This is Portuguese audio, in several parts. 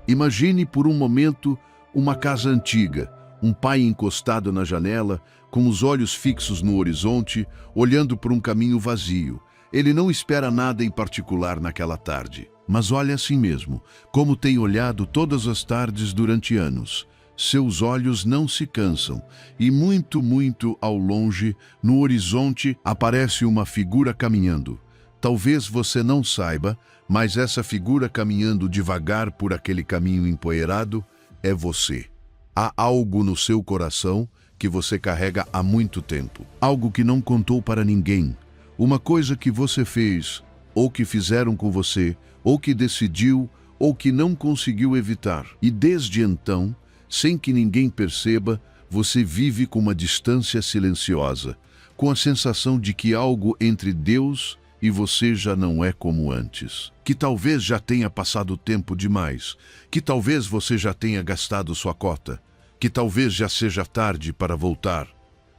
Imagine por um momento uma casa antiga, um pai encostado na janela, com os olhos fixos no horizonte, olhando por um caminho vazio. Ele não espera nada em particular naquela tarde, mas olha assim mesmo, como tem olhado todas as tardes durante anos. Seus olhos não se cansam, e muito, muito ao longe, no horizonte, aparece uma figura caminhando. Talvez você não saiba, mas essa figura caminhando devagar por aquele caminho empoeirado é você. Há algo no seu coração que você carrega há muito tempo. Algo que não contou para ninguém. Uma coisa que você fez, ou que fizeram com você, ou que decidiu, ou que não conseguiu evitar. E desde então, sem que ninguém perceba, você vive com uma distância silenciosa, com a sensação de que algo entre Deus e você já não é como antes. Que talvez já tenha passado tempo demais, que talvez você já tenha gastado sua cota, que talvez já seja tarde para voltar.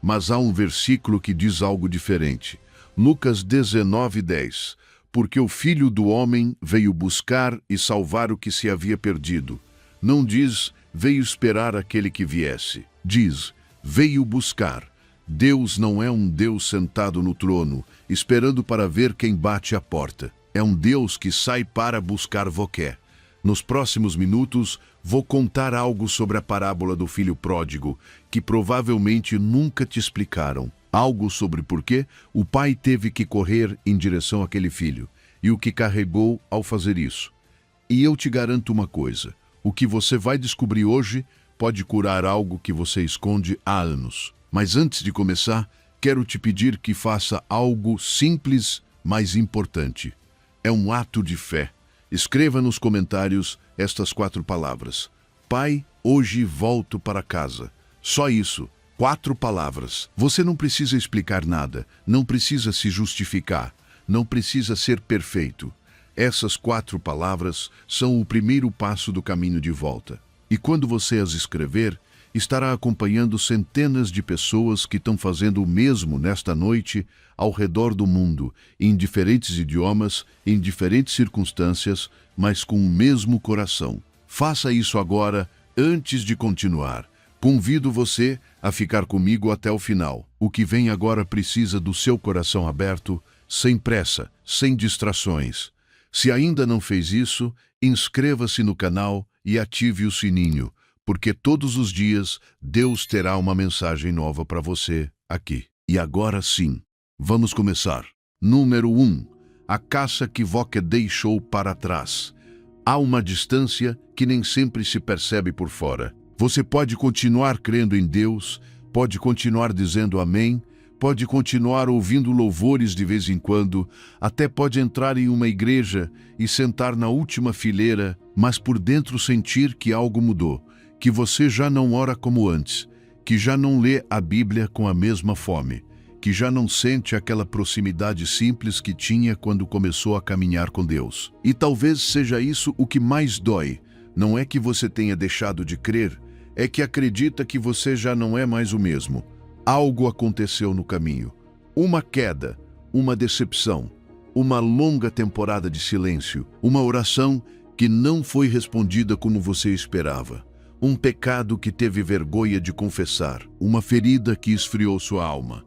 Mas há um versículo que diz algo diferente. Lucas 19:10. Porque o Filho do Homem veio buscar e salvar o que se havia perdido. Não diz, veio esperar aquele que viesse. Diz, veio buscar. Deus não é um Deus sentado no trono, esperando para ver quem bate à porta. É um Deus que sai para buscar quer. Nos próximos minutos, vou contar algo sobre a parábola do filho pródigo, que provavelmente nunca te explicaram. Algo sobre por que o pai teve que correr em direção àquele filho, e o que carregou ao fazer isso. E eu te garanto uma coisa, o que você vai descobrir hoje pode curar algo que você esconde há anos. Mas antes de começar, quero te pedir que faça algo simples, mas importante. É um ato de fé. Escreva nos comentários estas 4 palavras. Pai, hoje volto para casa. Só isso. 4 palavras. Você não precisa explicar nada, não precisa se justificar, não precisa ser perfeito. Essas 4 palavras são o primeiro passo do caminho de volta. E quando você as escrever, estará acompanhando centenas de pessoas que estão fazendo o mesmo nesta noite ao redor do mundo, em diferentes idiomas, em diferentes circunstâncias, mas com o mesmo coração. Faça isso agora, antes de continuar. Convido você a ficar comigo até o final. O que vem agora precisa do seu coração aberto, sem pressa, sem distrações. Se ainda não fez isso, inscreva-se no canal e ative o sininho, porque todos os dias Deus terá uma mensagem nova para você aqui. E agora sim, vamos começar. Número 1. A caça que você deixou para trás. Há uma distância que nem sempre se percebe por fora. Você pode continuar crendo em Deus, pode continuar dizendo amém, pode continuar ouvindo louvores de vez em quando, até pode entrar em uma igreja e sentar na última fileira, mas por dentro sentir que algo mudou, que você já não ora como antes, que já não lê a Bíblia com a mesma fome, que já não sente aquela proximidade simples que tinha quando começou a caminhar com Deus. E talvez seja isso o que mais dói. Não é que você tenha deixado de crer, é que acredita que você já não é mais o mesmo. Algo aconteceu no caminho. Uma queda, uma decepção, uma longa temporada de silêncio, uma oração que não foi respondida como você esperava, um pecado que teve vergonha de confessar, uma ferida que esfriou sua alma.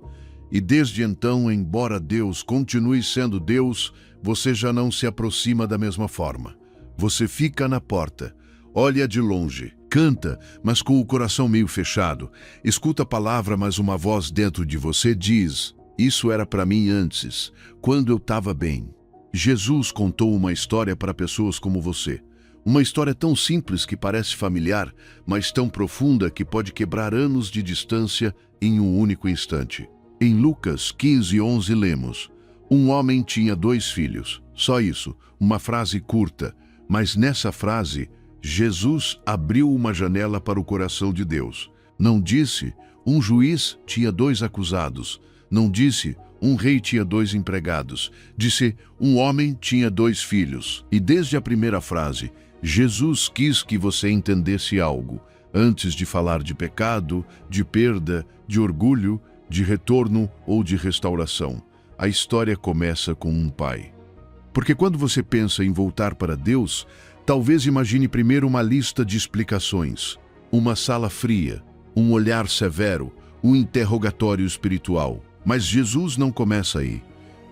E desde então, embora Deus continue sendo Deus, você já não se aproxima da mesma forma. Você fica na porta, olha de longe, canta, mas com o coração meio fechado. Escuta a palavra, mas uma voz dentro de você diz, isso era para mim antes, quando eu estava bem. Jesus contou uma história para pessoas como você. Uma história tão simples que parece familiar, mas tão profunda que pode quebrar anos de distância em um único instante. Em Lucas 15:11 lemos, um homem tinha 2 filhos. Só isso, uma frase curta, mas nessa frase, Jesus abriu uma janela para o coração de Deus. Não disse, um juiz tinha 2 acusados. Não disse, um rei tinha 2 empregados. Disse, um homem tinha 2 filhos. E desde a primeira frase, Jesus quis que você entendesse algo. Antes de falar de pecado, de perda, de orgulho, de retorno ou de restauração, a história começa com um pai. Porque quando você pensa em voltar para Deus, Talvez imagine primeiro uma lista de explicações, uma sala fria, um olhar severo, um interrogatório espiritual. Mas Jesus não começa aí.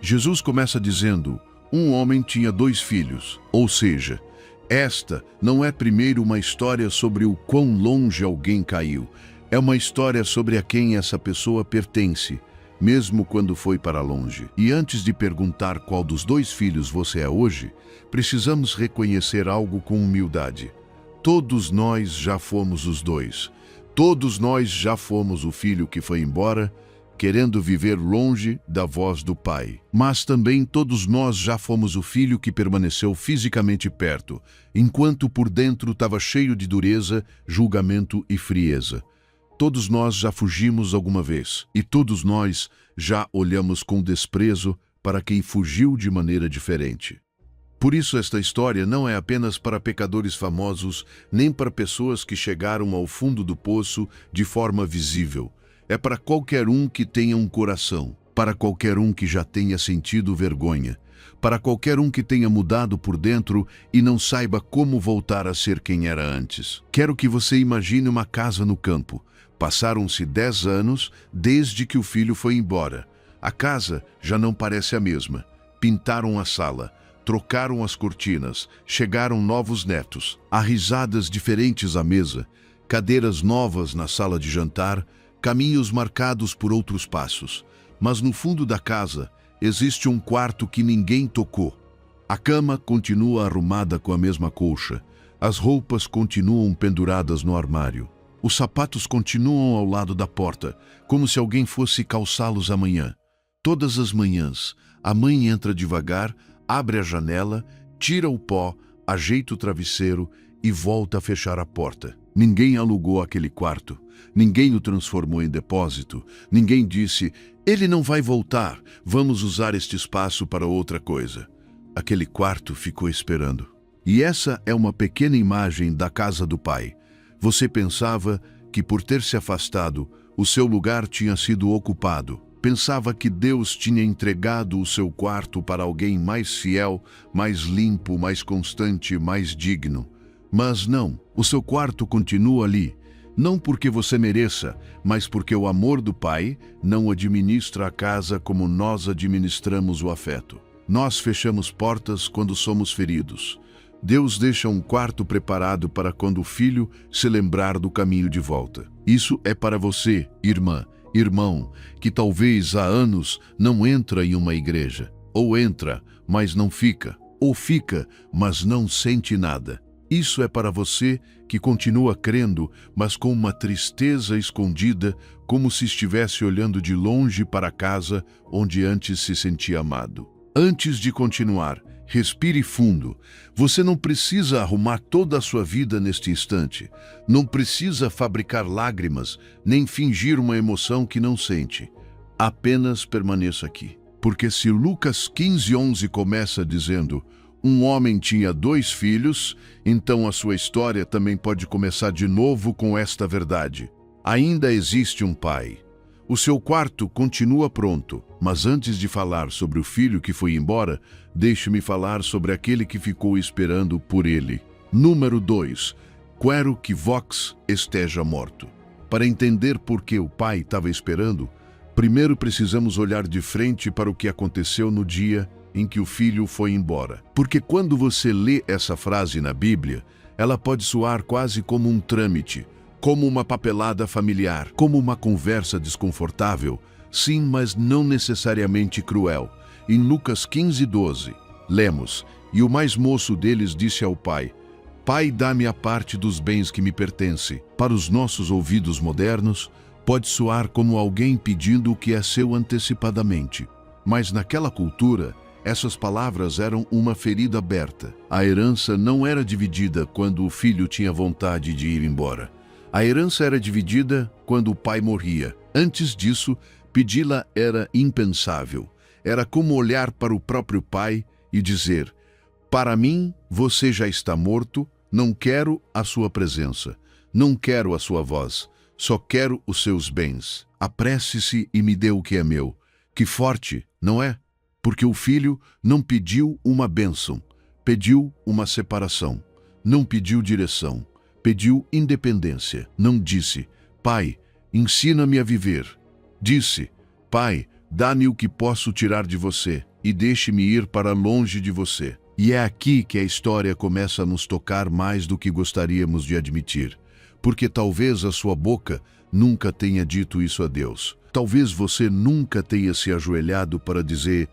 Jesus começa dizendo: um homem tinha 2 filhos, ou seja, esta não é primeiro uma história sobre o quão longe alguém caiu, é uma história sobre a quem essa pessoa pertence, mesmo quando foi para longe. E antes de perguntar qual dos 2 filhos você é hoje, precisamos reconhecer algo com humildade. Todos nós já fomos os 2. Todos nós já fomos o filho que foi embora, querendo viver longe da voz do Pai. Mas também todos nós já fomos o filho que permaneceu fisicamente perto, enquanto por dentro estava cheio de dureza, julgamento e frieza. Todos nós já fugimos alguma vez, e todos nós já olhamos com desprezo para quem fugiu de maneira diferente. Por isso esta história não é apenas para pecadores famosos, nem para pessoas que chegaram ao fundo do poço de forma visível. É para qualquer um que tenha um coração, para qualquer um que já tenha sentido vergonha, para qualquer um que tenha mudado por dentro e não saiba como voltar a ser quem era antes. Quero que você imagine uma casa no campo. Passaram-se 10 anos desde que o filho foi embora. A casa já não parece a mesma. Pintaram a sala, trocaram as cortinas, chegaram novos netos. Há risadas diferentes à mesa, cadeiras novas na sala de jantar, caminhos marcados por outros passos. Mas no fundo da casa existe um quarto que ninguém tocou. A cama continua arrumada com a mesma colcha. As roupas continuam penduradas no armário. Os sapatos continuam ao lado da porta, como se alguém fosse calçá-los amanhã. Todas as manhãs, a mãe entra devagar, abre a janela, tira o pó, ajeita o travesseiro e volta a fechar a porta. Ninguém alugou aquele quarto. Ninguém o transformou em depósito. Ninguém disse: ele não vai voltar, vamos usar este espaço para outra coisa. Aquele quarto ficou esperando. E essa é uma pequena imagem da casa do Pai. Você pensava que por ter se afastado, o seu lugar tinha sido ocupado. Pensava que Deus tinha entregado o seu quarto para alguém mais fiel, mais limpo, mais constante, mais digno. Mas não, o seu quarto continua ali. Não porque você mereça, mas porque o amor do Pai não administra a casa como nós administramos o afeto. Nós fechamos portas quando somos feridos. Deus deixa um quarto preparado para quando o filho se lembrar do caminho de volta. Isso é para você, irmã, irmão, que talvez há anos não entra em uma igreja. Ou entra, mas não fica. Ou fica, mas não sente nada. Isso é para você que continua crendo, mas com uma tristeza escondida, como se estivesse olhando de longe para a casa onde antes se sentia amado. Antes de continuar, respire fundo. Você não precisa arrumar toda a sua vida neste instante. Não precisa fabricar lágrimas, nem fingir uma emoção que não sente. Apenas permaneça aqui. Porque se Lucas 15:11 começa dizendo: um homem tinha 2 filhos, então a sua história também pode começar de novo com esta verdade. Ainda existe um pai. O seu quarto continua pronto, mas antes de falar sobre o filho que foi embora, deixe-me falar sobre aquele que ficou esperando por ele. Número 2. Quero que Vox esteja morto. Para entender por que o pai estava esperando, primeiro precisamos olhar de frente para o que aconteceu no dia em que o filho foi embora. Porque quando você lê essa frase na Bíblia, ela pode soar quase como um trâmite, como uma papelada familiar, como uma conversa desconfortável, sim, mas não necessariamente cruel. Em Lucas 15:12, lemos: e o mais moço deles disse ao pai: Pai, dá-me a parte dos bens que me pertence. Para os nossos ouvidos modernos, pode soar como alguém pedindo o que é seu antecipadamente. Mas naquela cultura, essas palavras eram uma ferida aberta. A herança não era dividida quando o filho tinha vontade de ir embora. A herança era dividida quando o pai morria. Antes disso, pedi-la era impensável. Era como olhar para o próprio pai e dizer: para mim, você já está morto, não quero a sua presença, não quero a sua voz, só quero os seus bens. Apresse-se e me dê o que é meu. Que forte, não é? Porque o filho não pediu uma bênção, pediu uma separação. Não pediu direção, pediu independência. Não disse: Pai, ensina-me a viver. Disse: Pai, dá-me o que posso tirar de você e deixe-me ir para longe de você. E é aqui que a história começa a nos tocar mais do que gostaríamos de admitir, porque talvez a sua boca nunca tenha dito isso a Deus. Talvez você nunca tenha se ajoelhado para dizer: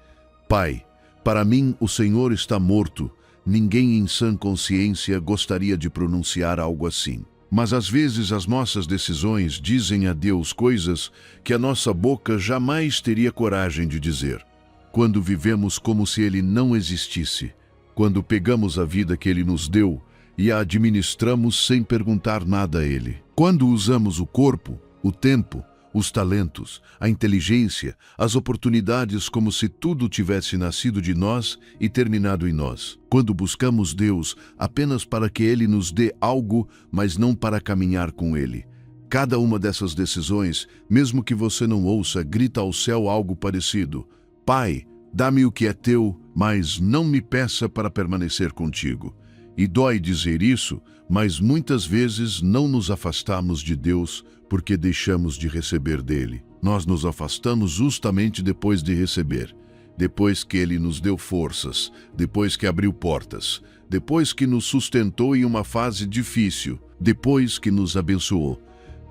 Pai, para mim o Senhor está morto. Ninguém em sã consciência gostaria de pronunciar algo assim. Mas às vezes as nossas decisões dizem a Deus coisas que a nossa boca jamais teria coragem de dizer. Quando vivemos como se Ele não existisse, quando pegamos a vida que Ele nos deu e a administramos sem perguntar nada a Ele. Quando usamos o corpo, o tempo, os talentos, a inteligência, as oportunidades como se tudo tivesse nascido de nós e terminado em nós. Quando buscamos Deus apenas para que Ele nos dê algo, mas não para caminhar com Ele. Cada uma dessas decisões, mesmo que você não ouça, grita ao céu algo parecido: Pai, dá-me o que é teu, mas não me peça para permanecer contigo. E dói dizer isso, mas muitas vezes não nos afastamos de Deus porque deixamos de receber dele. Nós nos afastamos justamente depois de receber, depois que Ele nos deu forças, depois que abriu portas, depois que nos sustentou em uma fase difícil, depois que nos abençoou.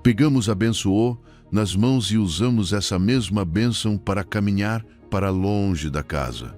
Pegamos abençoou nas mãos e usamos essa mesma bênção para caminhar para longe da casa.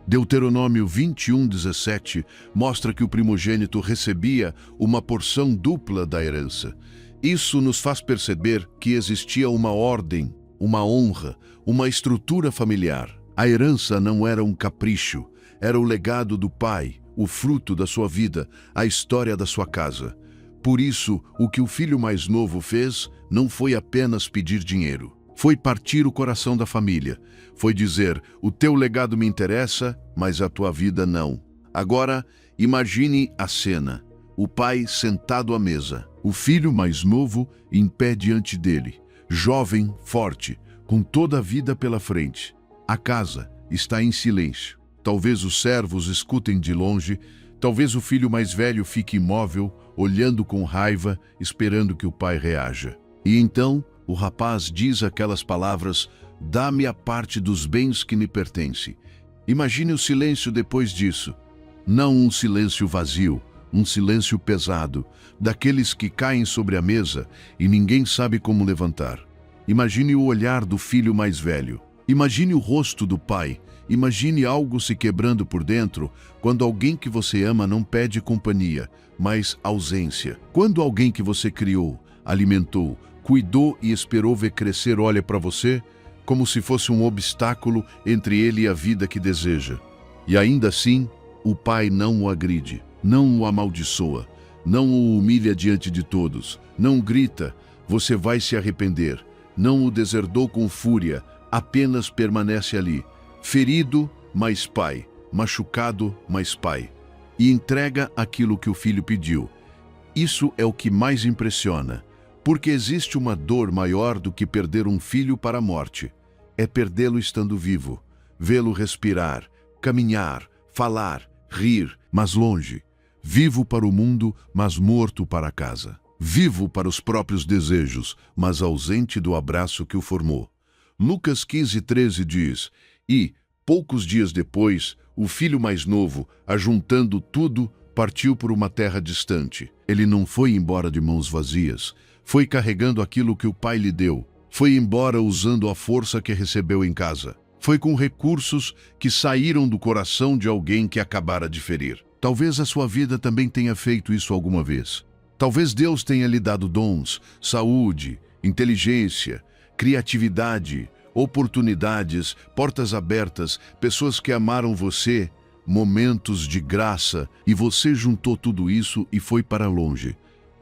Deuteronômio 21:17 mostra que o primogênito recebia uma porção dupla da herança. Isso nos faz perceber que existia uma ordem, uma honra, uma estrutura familiar. A herança não era um capricho, era o legado do pai, o fruto da sua vida, a história da sua casa. Por isso, o que o filho mais novo fez não foi apenas pedir dinheiro. Foi partir o coração da família. Foi dizer: o teu legado me interessa, mas a tua vida não. Agora, imagine a cena. O pai sentado à mesa. O filho mais novo em pé diante dele. Jovem, forte, com toda a vida pela frente. A casa está em silêncio. Talvez os servos escutem de longe. Talvez o filho mais velho fique imóvel, olhando com raiva, esperando que o pai reaja. E então, o rapaz diz aquelas palavras: dá-me a parte dos bens que me pertence. Imagine o silêncio depois disso. Não um silêncio vazio, um silêncio pesado, daqueles que caem sobre a mesa e ninguém sabe como levantar. Imagine o olhar do filho mais velho. Imagine o rosto do pai. Imagine algo se quebrando por dentro quando alguém que você ama não pede companhia, mas ausência. Quando alguém que você criou, alimentou, cuidou e esperou ver crescer olha para você, como se fosse um obstáculo entre ele e a vida que deseja. E ainda assim, o pai não o agride, não o amaldiçoa, não o humilha diante de todos, não grita: você vai se arrepender, não o deserdou com fúria, apenas permanece ali, ferido, mas pai, machucado, mas pai, e entrega aquilo que o filho pediu. Isso é o que mais impressiona. Porque existe uma dor maior do que perder um filho para a morte. É perdê-lo estando vivo, vê-lo respirar, caminhar, falar, rir, mas longe. Vivo para o mundo, mas morto para a casa. Vivo para os próprios desejos, mas ausente do abraço que o formou. Lucas 15:13 diz: E, poucos dias depois, o filho mais novo, ajuntando tudo, partiu por uma terra distante. Ele não foi embora de mãos vazias. Foi carregando aquilo que o pai lhe deu. Foi embora usando a força que recebeu em casa. Foi com recursos que saíram do coração de alguém que acabara de ferir. Talvez a sua vida também tenha feito isso alguma vez. Talvez Deus tenha lhe dado dons, saúde, inteligência, criatividade, oportunidades, portas abertas, pessoas que amaram você, momentos de graça, e você juntou tudo isso e foi para longe.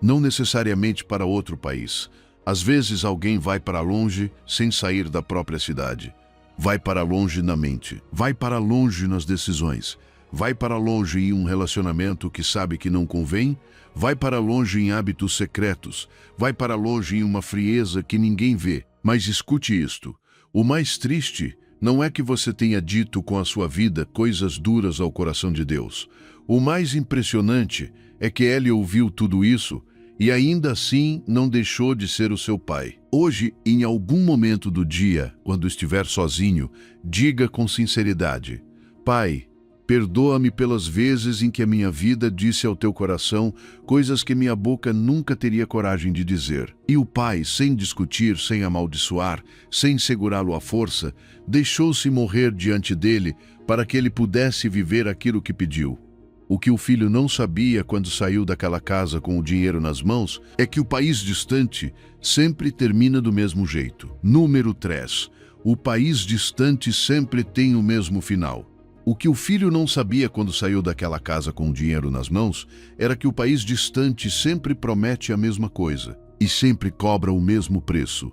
Não necessariamente para outro país. Às vezes alguém vai para longe sem sair da própria cidade. Vai para longe na mente. Vai para longe nas decisões. Vai para longe em um relacionamento que sabe que não convém. Vai para longe em hábitos secretos. Vai para longe em uma frieza que ninguém vê. Mas escute isto. O mais triste não é que você tenha dito com a sua vida coisas duras ao coração de Deus. O mais impressionante é que ele ouviu tudo isso e ainda assim não deixou de ser o seu pai. Hoje, em algum momento do dia, quando estiver sozinho, diga com sinceridade: Pai, perdoa-me pelas vezes em que a minha vida disse ao teu coração coisas que minha boca nunca teria coragem de dizer. E o pai, sem discutir, sem amaldiçoar, sem segurá-lo à força, deixou-se morrer diante dele para que ele pudesse viver aquilo que pediu. O que o filho não sabia quando saiu daquela casa com o dinheiro nas mãos é que o país distante sempre termina do mesmo jeito. Número 3. O país distante sempre tem o mesmo final. O que o filho não sabia quando saiu daquela casa com o dinheiro nas mãos era que o país distante sempre promete a mesma coisa e sempre cobra o mesmo preço.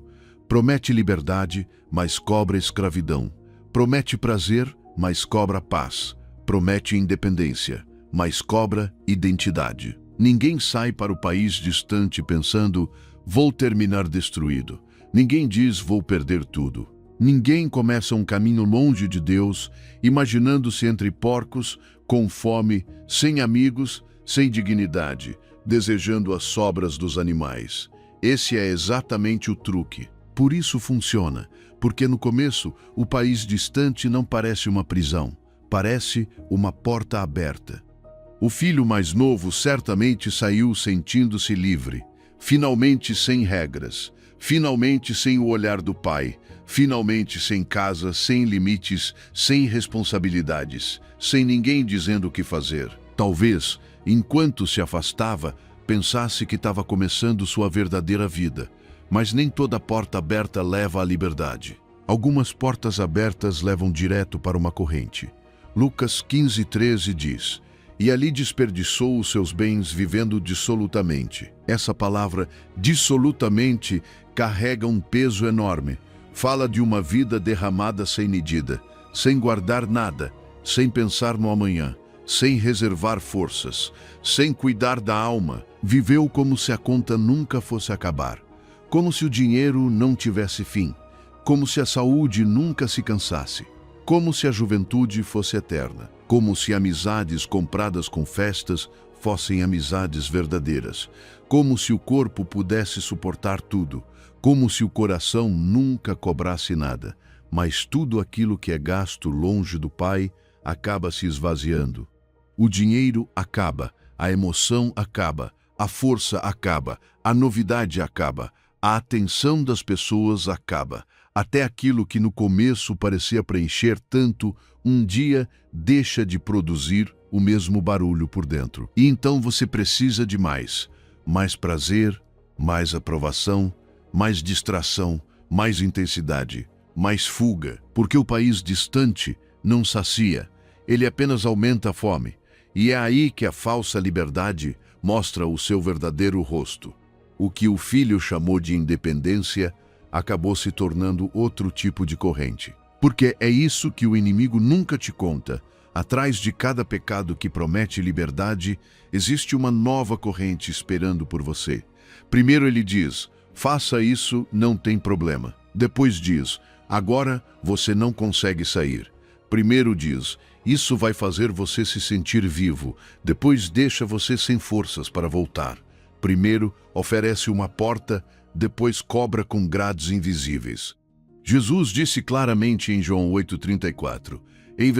Promete liberdade, mas cobra escravidão. Promete prazer, mas cobra paz. Promete independência, mas cobra identidade. Ninguém sai para o país distante pensando: vou terminar destruído. Ninguém diz: vou perder tudo. Ninguém começa um caminho longe de Deus, imaginando-se entre porcos, com fome, sem amigos, sem dignidade, desejando as sobras dos animais. Esse é exatamente o truque. Por isso funciona, porque no começo o país distante não parece uma prisão, parece uma porta aberta. O filho mais novo certamente saiu sentindo-se livre, finalmente sem regras, finalmente sem o olhar do pai, finalmente sem casa, sem limites, sem responsabilidades, sem ninguém dizendo o que fazer. Talvez, enquanto se afastava, pensasse que estava começando sua verdadeira vida, mas nem toda porta aberta leva à liberdade. Algumas portas abertas levam direto para uma corrente. Lucas 15:13 diz: e ali desperdiçou os seus bens vivendo dissolutamente. Essa palavra, dissolutamente, carrega um peso enorme. Fala de uma vida derramada sem medida, sem guardar nada, sem pensar no amanhã, sem reservar forças, sem cuidar da alma. Viveu como se a conta nunca fosse acabar, como se o dinheiro não tivesse fim, como se a saúde nunca se cansasse, como se a juventude fosse eterna, como se amizades compradas com festas fossem amizades verdadeiras, como se o corpo pudesse suportar tudo, como se o coração nunca cobrasse nada, mas tudo aquilo que é gasto longe do Pai acaba se esvaziando. O dinheiro acaba, a emoção acaba, a força acaba, a novidade acaba, a atenção das pessoas acaba. Até aquilo que no começo parecia preencher tanto, um dia deixa de produzir o mesmo barulho por dentro. E então você precisa de mais prazer, mais aprovação, mais distração, mais intensidade, mais fuga, porque o país distante não sacia, ele apenas aumenta a fome. E é aí que a falsa liberdade mostra o seu verdadeiro rosto. O que o filho chamou de independência acabou se tornando outro tipo de corrente. Porque é isso que o inimigo nunca te conta. Atrás de cada pecado que promete liberdade, existe uma nova corrente esperando por você. Primeiro ele diz: faça isso, não tem problema. Depois diz: agora você não consegue sair. Primeiro diz: isso vai fazer você se sentir vivo. Depois deixa você sem forças para voltar. Primeiro oferece uma porta, depois cobra com grades invisíveis. Jesus disse claramente em João 8,34: em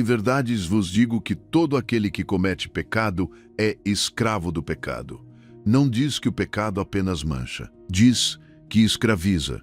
verdade vos digo que todo aquele que comete pecado é escravo do pecado. Não diz que o pecado apenas mancha, diz que escraviza.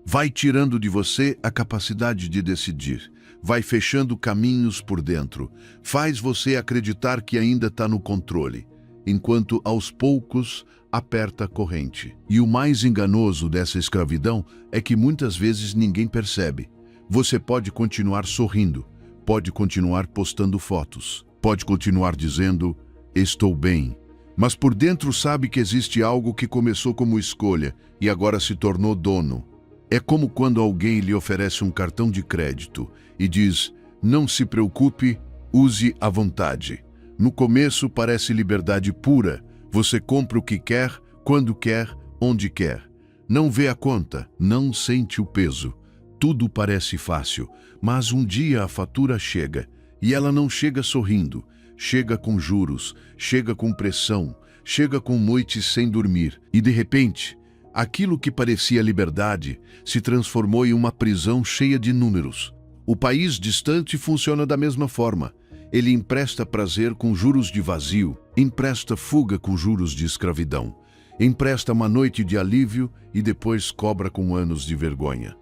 Vai tirando de você a capacidade de decidir, vai fechando caminhos por dentro, faz você acreditar que ainda está no controle, enquanto aos poucos aperta a corrente. E o mais enganoso dessa escravidão é que muitas vezes ninguém percebe. Você pode continuar sorrindo, pode continuar postando fotos, pode continuar dizendo: estou bem, mas por dentro sabe que existe algo que começou como escolha e agora se tornou dono. É como quando alguém lhe oferece um cartão de crédito e diz: não se preocupe, use à vontade. No começo parece liberdade pura. Você compra o que quer, quando quer, onde quer. Não vê a conta, não sente o peso. Tudo parece fácil, mas um dia a fatura chega, e ela não chega sorrindo. chega com juros, chega com pressão, chega com noites sem dormir. E de repente, aquilo que parecia liberdade se transformou em uma prisão cheia de números. O país distante funciona da mesma forma. Ele empresta prazer com juros de vazio, empresta fuga com juros de escravidão, empresta uma noite de alívio e depois cobra com anos de vergonha.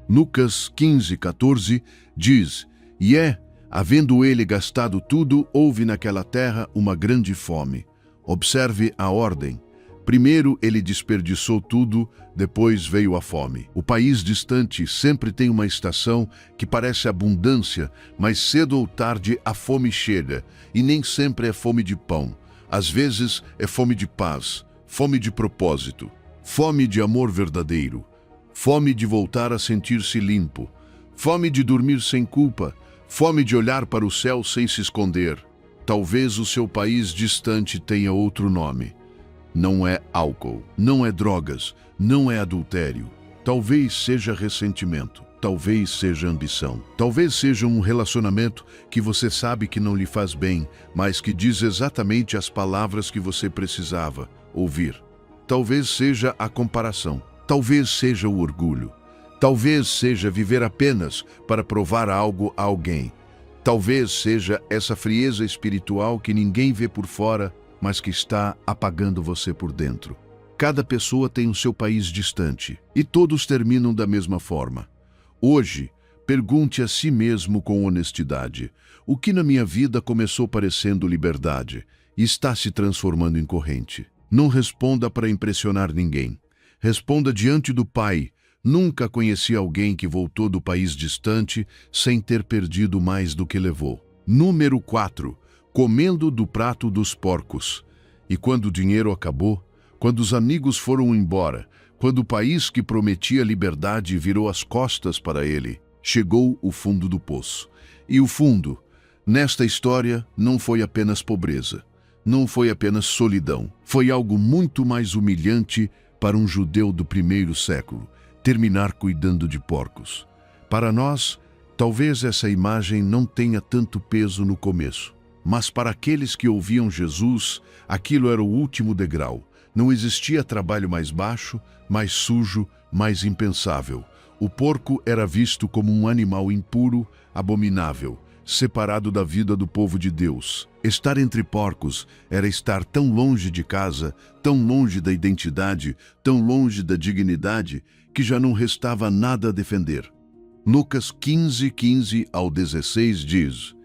Lucas 15:14 diz: "E havendo ele gastado tudo, houve naquela terra uma grande fome." Observe a ordem. Primeiro ele desperdiçou tudo, depois veio a fome. O país distante sempre tem uma estação que parece abundância, mas cedo ou tarde a fome chega, e nem sempre é fome de pão. Às vezes é fome de paz, fome de propósito, fome de amor verdadeiro, fome de voltar a sentir-se limpo, fome de dormir sem culpa, fome de olhar para o céu sem se esconder. Talvez o seu país distante tenha outro nome. Não é álcool, não é drogas, não é adultério. Talvez seja ressentimento, talvez seja ambição. Talvez seja um relacionamento que você sabe que não lhe faz bem, mas que diz exatamente as palavras que você precisava ouvir. Talvez seja a comparação, talvez seja o orgulho, talvez seja viver apenas para provar algo a alguém. Talvez seja essa frieza espiritual que ninguém vê por fora, mas que está apagando você por dentro. Cada pessoa tem o seu país distante, e todos terminam da mesma forma. Hoje, pergunte a si mesmo com honestidade: o que na minha vida começou parecendo liberdade e está se transformando em corrente? Não responda para impressionar ninguém. Responda diante do Pai. Nunca conheci alguém que voltou do país distante sem ter perdido mais do que levou. Número 4. Comendo do prato dos porcos. E quando o dinheiro acabou, quando os amigos foram embora, quando o país que prometia liberdade virou as costas para ele, chegou o fundo do poço. E o fundo, nesta história, não foi apenas pobreza, não foi apenas solidão, foi algo muito mais humilhante para um judeu do primeiro século, terminar cuidando de porcos. Para nós, talvez essa imagem não tenha tanto peso no começo. Mas para aqueles que ouviam Jesus, aquilo era o último degrau. Não existia trabalho mais baixo, mais sujo, mais impensável. O porco era visto como um animal impuro, abominável, separado da vida do povo de Deus. Estar entre porcos era estar tão longe de casa, tão longe da identidade, tão longe da dignidade, que já não restava nada a defender. Lucas 15:15-16 diz: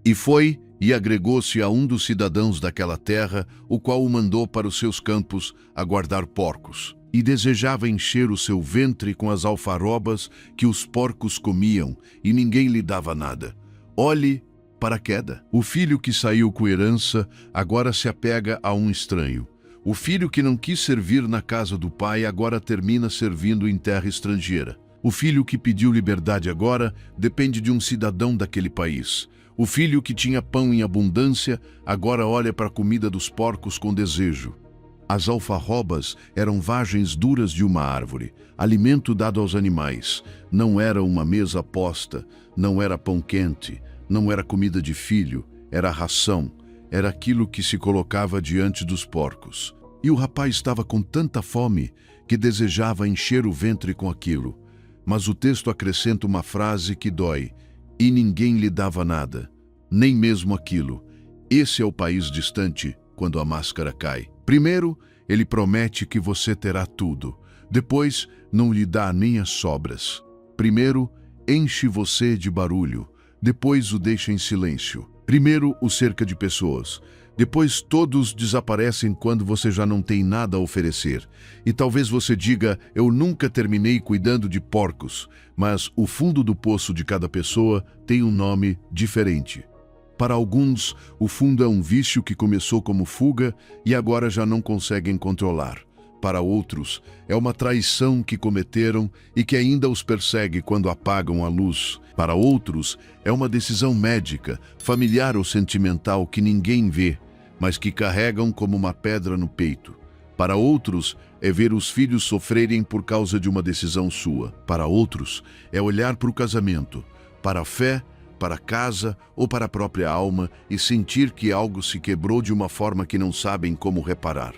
"E foi e agregou-se a um dos cidadãos daquela terra, o qual o mandou para os seus campos a guardar porcos, e desejava encher o seu ventre com as alfarrobas que os porcos comiam, e ninguém lhe dava nada. Olhe para a queda. O filho que saiu com herança agora se apega a um estranho. O filho que não quis servir na casa do pai agora termina servindo em terra estrangeira. O filho que pediu liberdade agora depende de um cidadão daquele país. O filho que tinha pão em abundância agora olha para a comida dos porcos com desejo. As alfarrobas eram vagens duras de uma árvore, alimento dado aos animais. Não era uma mesa posta, não era pão quente, não era comida de filho, era ração, era aquilo que se colocava diante dos porcos. E o rapaz estava com tanta fome que desejava encher o ventre com aquilo. Mas o texto acrescenta uma frase que dói: "E ninguém lhe dava nada, nem mesmo aquilo." Esse é o país distante quando a máscara cai. Primeiro, ele promete que você terá tudo. Depois, não lhe dá nem as sobras. Primeiro, enche você de barulho. Depois, o deixa em silêncio. Primeiro, o cerca de pessoas. Depois, todos desaparecem quando você já não tem nada a oferecer. E talvez você diga: "Eu nunca terminei cuidando de porcos." Mas o fundo do poço de cada pessoa tem um nome diferente. Para alguns, o fundo é um vício que começou como fuga e agora já não conseguem controlar. Para outros, é uma traição que cometeram e que ainda os persegue quando apagam a luz. Para outros, é uma decisão médica, familiar ou sentimental que ninguém vê, mas que carregam como uma pedra no peito. Para outros, é ver os filhos sofrerem por causa de uma decisão sua. Para outros, é olhar para o casamento, para a fé, para casa ou para a própria alma e sentir que algo se quebrou de uma forma que não sabem como reparar.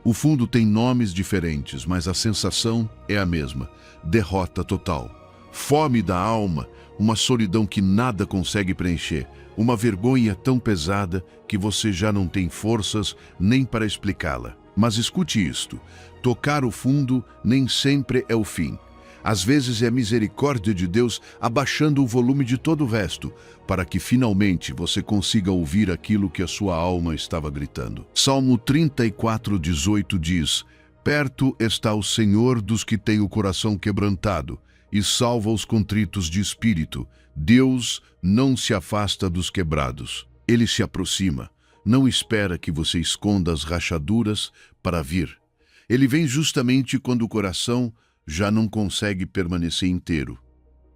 O fundo tem nomes diferentes, mas a sensação é a mesma: derrota total. Fome da alma, uma solidão que nada consegue preencher, uma vergonha tão pesada que você já não tem forças nem para explicá-la. Mas escute isto: tocar o fundo nem sempre é o fim. Às vezes é a misericórdia de Deus abaixando o volume de todo o resto, para que finalmente você consiga ouvir aquilo que a sua alma estava gritando. Salmo 34:18 diz: Perto está o Senhor dos que têm o coração quebrantado e salva os contritos de espírito. Deus não se afasta dos quebrados. Ele se aproxima. Não espera que você esconda as rachaduras para vir. Ele vem justamente quando o coração já não consegue permanecer inteiro.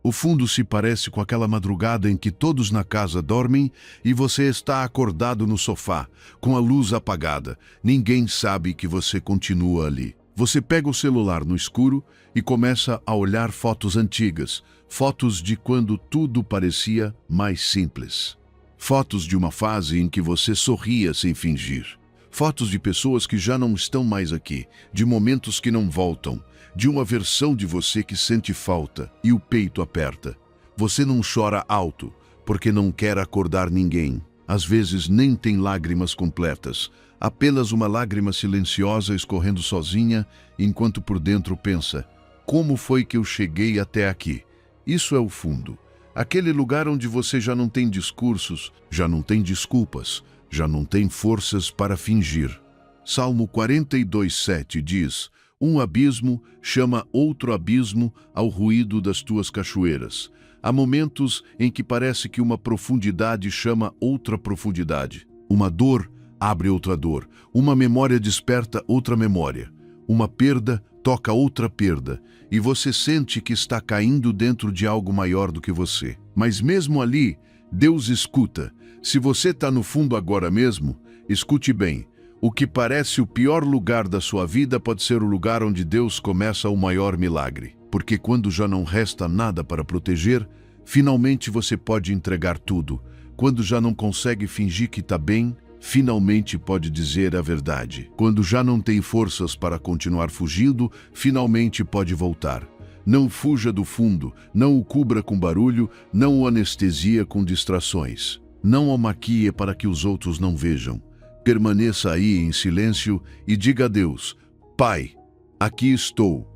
O fundo se parece com aquela madrugada em que todos na casa dormem e você está acordado no sofá, com a luz apagada. Ninguém sabe que você continua ali. Você pega o celular no escuro e começa a olhar fotos antigas, fotos de quando tudo parecia mais simples. Fotos de uma fase em que você sorria sem fingir. Fotos de pessoas que já não estão mais aqui, de momentos que não voltam, de uma versão de você que sente falta e o peito aperta. Você não chora alto, porque não quer acordar ninguém. Às vezes nem tem lágrimas completas, apenas uma lágrima silenciosa escorrendo sozinha, enquanto por dentro pensa: como foi que eu cheguei até aqui? Isso é o fundo. Aquele lugar onde você já não tem discursos, já não tem desculpas, já não tem forças para fingir. Salmo 42:7 diz: Um abismo chama outro abismo ao ruído das tuas cachoeiras. Há momentos em que parece que uma profundidade chama outra profundidade. Uma dor abre outra dor. Uma memória desperta outra memória. Uma perda toca outra perda. E você sente que está caindo dentro de algo maior do que você. Mas mesmo ali, Deus escuta. Se você está no fundo agora mesmo, escute bem. O que parece o pior lugar da sua vida pode ser o lugar onde Deus começa o maior milagre. Porque quando já não resta nada para proteger, finalmente você pode entregar tudo. Quando já não consegue fingir que está bem, finalmente pode dizer a verdade. Quando já não tem forças para continuar fugindo, finalmente pode voltar. Não fuja do fundo, não o cubra com barulho, não o anestesia com distrações. Não o maquie para que os outros não vejam. Permaneça aí em silêncio e diga a Deus: Pai, aqui estou.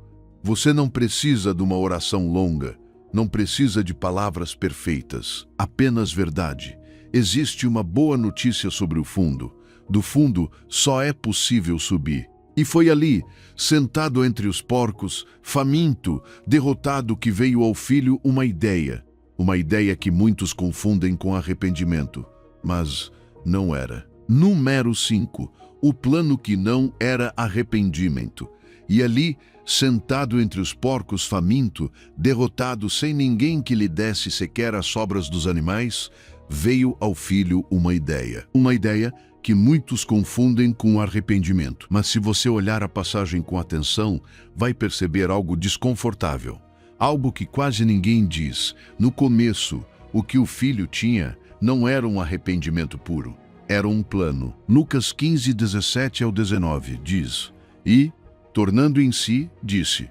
Você não precisa de uma oração longa, não precisa de palavras perfeitas, apenas verdade. Existe uma boa notícia sobre o fundo. Do fundo só é possível subir. E foi ali, sentado entre os porcos, faminto, derrotado, que veio ao filho uma ideia. Uma ideia que muitos confundem com arrependimento, mas não era. Número 5. O plano que não era arrependimento. E ali, sentado entre os porcos, faminto, derrotado, sem ninguém que lhe desse sequer as sobras dos animais, veio ao filho uma ideia. Uma ideia que muitos confundem com arrependimento. Mas se você olhar a passagem com atenção, vai perceber algo desconfortável. Algo que quase ninguém diz. No começo, o que o filho tinha não era um arrependimento puro. Era um plano. Lucas 15:17-19 diz: E, tornando em si, disse: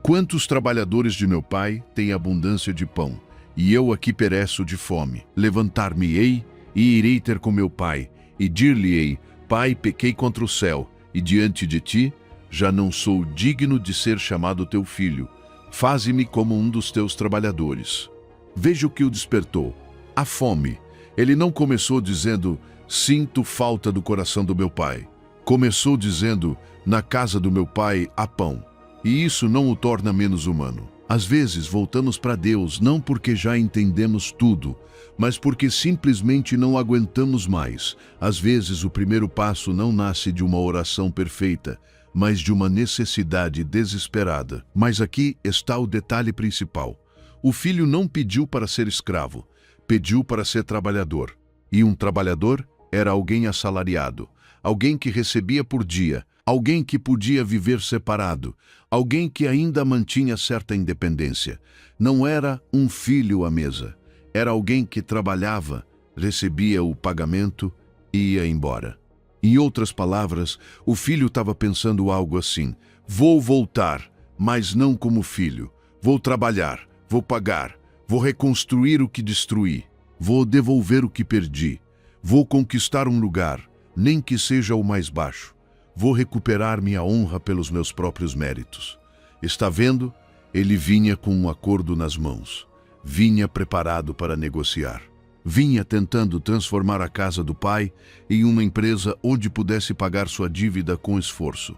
Quantos trabalhadores de meu pai têm abundância de pão, e eu aqui pereço de fome? Levantar-me-ei e irei ter com meu pai, e dir-lhe-ei: Pai, pequei contra o céu, e diante de ti, já não sou digno de ser chamado teu filho. Faze-me como um dos teus trabalhadores. Veja o que o despertou: a fome. Ele não começou dizendo: Sinto falta do coração do meu pai. Começou dizendo: Na casa do meu pai há pão. E isso não o torna menos humano. Às vezes voltamos para Deus não porque já entendemos tudo, mas porque simplesmente não aguentamos mais. Às vezes o primeiro passo não nasce de uma oração perfeita, mas de uma necessidade desesperada. Mas aqui está o detalhe principal. O filho não pediu para ser escravo, pediu para ser trabalhador. E um trabalhador era alguém assalariado, alguém que recebia por dia, alguém que podia viver separado, alguém que ainda mantinha certa independência. Não era um filho à mesa, Era alguém que trabalhava, recebia o pagamento e ia embora. Em outras palavras, o filho estava pensando algo assim: vou voltar, mas não como filho. Vou trabalhar, vou pagar, vou reconstruir o que destruí, vou devolver o que perdi, vou conquistar um lugar, nem que seja o mais baixo. Vou recuperar minha honra pelos meus próprios méritos. Está vendo? Ele vinha com um acordo nas mãos. Vinha preparado para negociar. Vinha tentando transformar a casa do pai em uma empresa onde pudesse pagar sua dívida com esforço.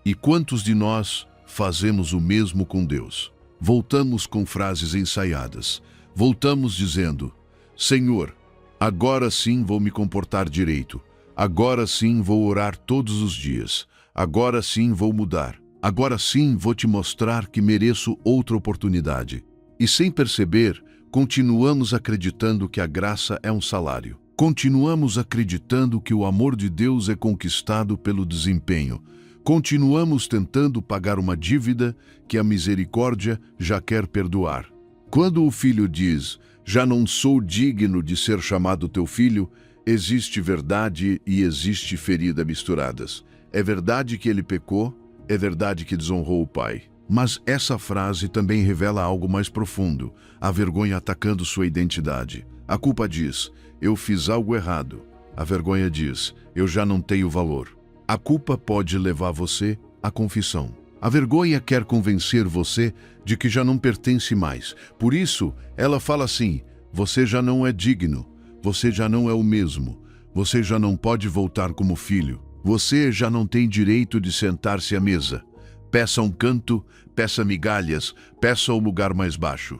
E quantos de nós fazemos o mesmo com Deus? Voltamos com frases ensaiadas. Voltamos dizendo: Senhor, agora sim vou me comportar direito. Agora sim vou orar todos os dias. Agora sim vou mudar. Agora sim vou te mostrar que mereço outra oportunidade. E sem perceber, continuamos acreditando que a graça é um salário. Continuamos acreditando que o amor de Deus é conquistado pelo desempenho. Continuamos tentando pagar uma dívida que a misericórdia já quer perdoar. Quando o filho diz: já não sou digno de ser chamado teu filho, existe verdade e existe ferida misturadas. É verdade que ele pecou, é verdade que desonrou o pai. Mas essa frase também revela algo mais profundo, a vergonha atacando sua identidade. A culpa diz: eu fiz algo errado. A vergonha diz: eu já não tenho valor. A culpa pode levar você à confissão. A vergonha quer convencer você de que já não pertence mais. Por isso, ela fala assim: você já não é digno, você já não é o mesmo, você já não pode voltar como filho, você já não tem direito de sentar-se à mesa. Peça um canto, peça migalhas, peça o lugar mais baixo.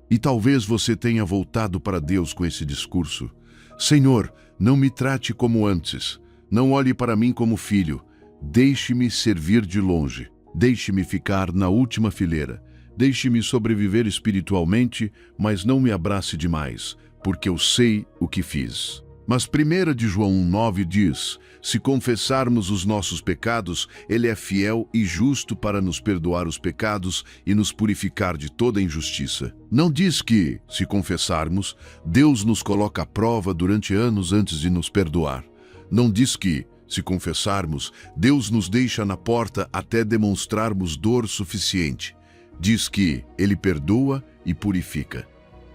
E talvez você tenha voltado para Deus com esse discurso: Senhor, não me trate como antes, não olhe para mim como filho, deixe-me servir de longe, deixe-me ficar na última fileira, deixe-me sobreviver espiritualmente, mas não me abrace demais, porque eu sei o que fiz. Mas 1 de João 1,9 diz: se confessarmos os nossos pecados, Ele é fiel e justo para nos perdoar os pecados e nos purificar de toda injustiça. Não diz que, se confessarmos, Deus nos coloca à prova durante anos antes de nos perdoar. Não diz que, se confessarmos, Deus nos deixa na porta até demonstrarmos dor suficiente. Diz que Ele perdoa e purifica.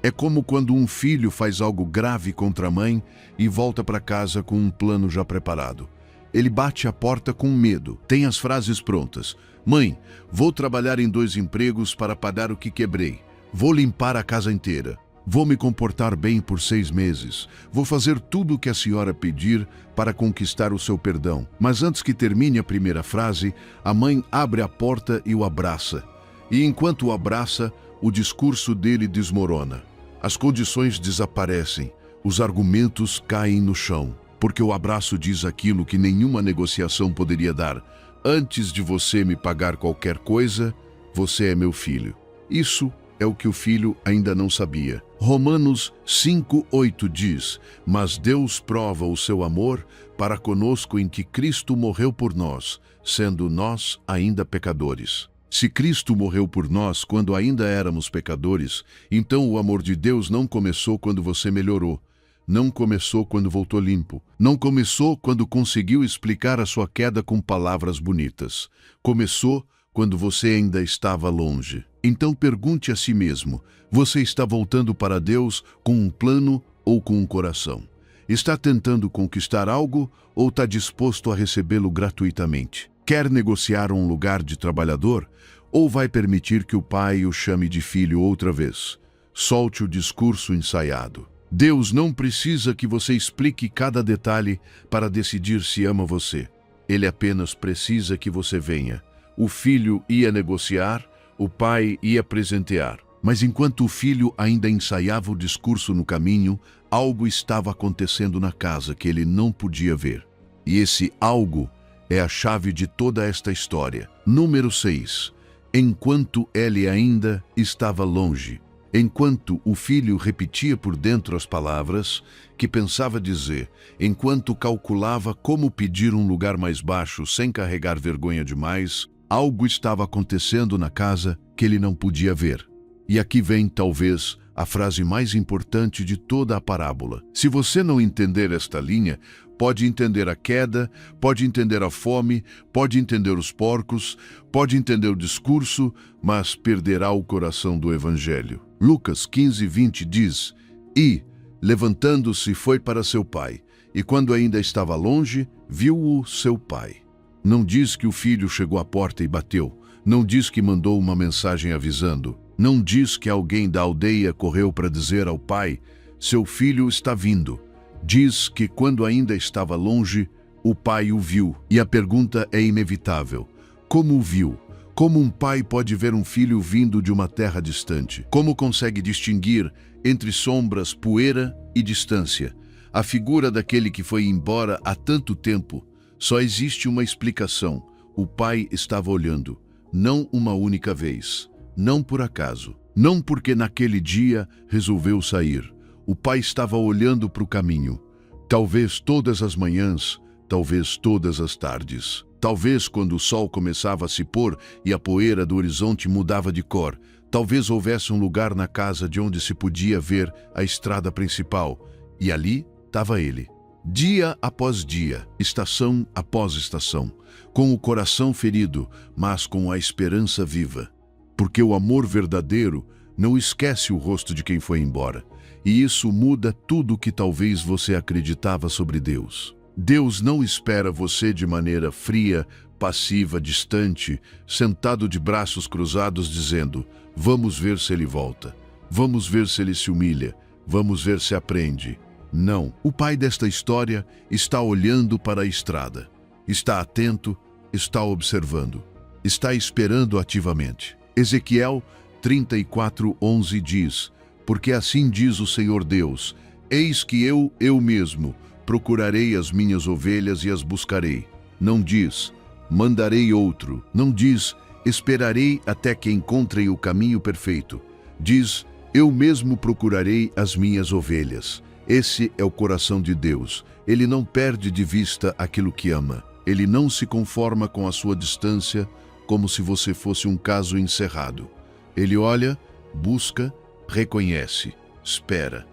É como quando um filho faz algo grave contra a mãe e volta para casa com um plano já preparado. Ele bate a porta com medo, tem as frases prontas: mãe, vou trabalhar em 2 empregos para pagar o que quebrei. Vou limpar a casa inteira. Vou me comportar bem por 6 meses. Vou fazer tudo o que a senhora pedir para conquistar o seu perdão. Mas antes que termine a primeira frase, a mãe abre a porta e o abraça. E enquanto o abraça, o discurso dele desmorona. As condições desaparecem, os argumentos caem no chão, porque o abraço diz aquilo que nenhuma negociação poderia dar: antes de você me pagar qualquer coisa, você é meu filho. Isso é o que o filho ainda não sabia. Romanos 5,8 diz: mas Deus prova o seu amor para conosco em que Cristo morreu por nós, sendo nós ainda pecadores. Se Cristo morreu por nós quando ainda éramos pecadores, então o amor de Deus não começou quando você melhorou. Não começou quando voltou limpo. Não começou quando conseguiu explicar a sua queda com palavras bonitas. Começou quando você ainda estava longe. Então pergunte a si mesmo: você está voltando para Deus com um plano ou com um coração? Está tentando conquistar algo ou está disposto a recebê-lo gratuitamente? Quer negociar um lugar de trabalhador ou vai permitir que o pai o chame de filho outra vez? Solte o discurso ensaiado. Deus não precisa que você explique cada detalhe para decidir se ama você. Ele apenas precisa que você venha. O filho ia negociar, o pai ia presentear. Mas enquanto o filho ainda ensaiava o discurso no caminho, algo estava acontecendo na casa que ele não podia ver. E esse algo é a chave de toda esta história. Número 6. Enquanto ele ainda estava longe. Enquanto o filho repetia por dentro as palavras que pensava dizer, enquanto calculava como pedir um lugar mais baixo sem carregar vergonha demais, algo estava acontecendo na casa que ele não podia ver. E aqui vem, talvez, a frase mais importante de toda a parábola. Se você não entender esta linha, pode entender a queda, pode entender a fome, pode entender os porcos, pode entender o discurso, mas perderá o coração do Evangelho. Lucas 15:20 diz: E, levantando-se, foi para seu pai, e quando ainda estava longe, viu-o seu pai. Não diz que o filho chegou à porta e bateu, não diz que mandou uma mensagem avisando, não diz que alguém da aldeia correu para dizer ao pai: seu filho está vindo. Diz que quando ainda estava longe, o pai o viu. E a pergunta é inevitável: como o viu? Como um pai pode ver um filho vindo de uma terra distante? Como consegue distinguir entre sombras, poeira e distância a figura daquele que foi embora há tanto tempo? Só existe uma explicação: o pai estava olhando, não uma única vez, não por acaso, não porque naquele dia resolveu sair. O pai estava olhando para o caminho, talvez todas as manhãs, talvez todas as tardes, talvez quando o sol começava a se pôr e a poeira do horizonte mudava de cor, talvez houvesse um lugar na casa de onde se podia ver a estrada principal, e ali estava ele. Dia após dia, estação após estação, com o coração ferido, mas com a esperança viva. Porque o amor verdadeiro não esquece o rosto de quem foi embora. E isso muda tudo o que talvez você acreditava sobre Deus. Deus não espera você de maneira fria, passiva, distante, sentado de braços cruzados dizendo: vamos ver se ele volta, vamos ver se ele se humilha, vamos ver se aprende. Não, o pai desta história está olhando para a estrada, está atento, está observando, está esperando ativamente. Ezequiel 34:11 diz: porque assim diz o Senhor Deus: eis que eu mesmo, procurarei as minhas ovelhas e as buscarei. Não diz: mandarei outro. Não diz: esperarei até que encontrem o caminho perfeito. Diz: eu mesmo procurarei as minhas ovelhas. Esse é o coração de Deus. Ele não perde de vista aquilo que ama. Ele não se conforma com a sua distância como se você fosse um caso encerrado. Ele olha, busca, reconhece, espera.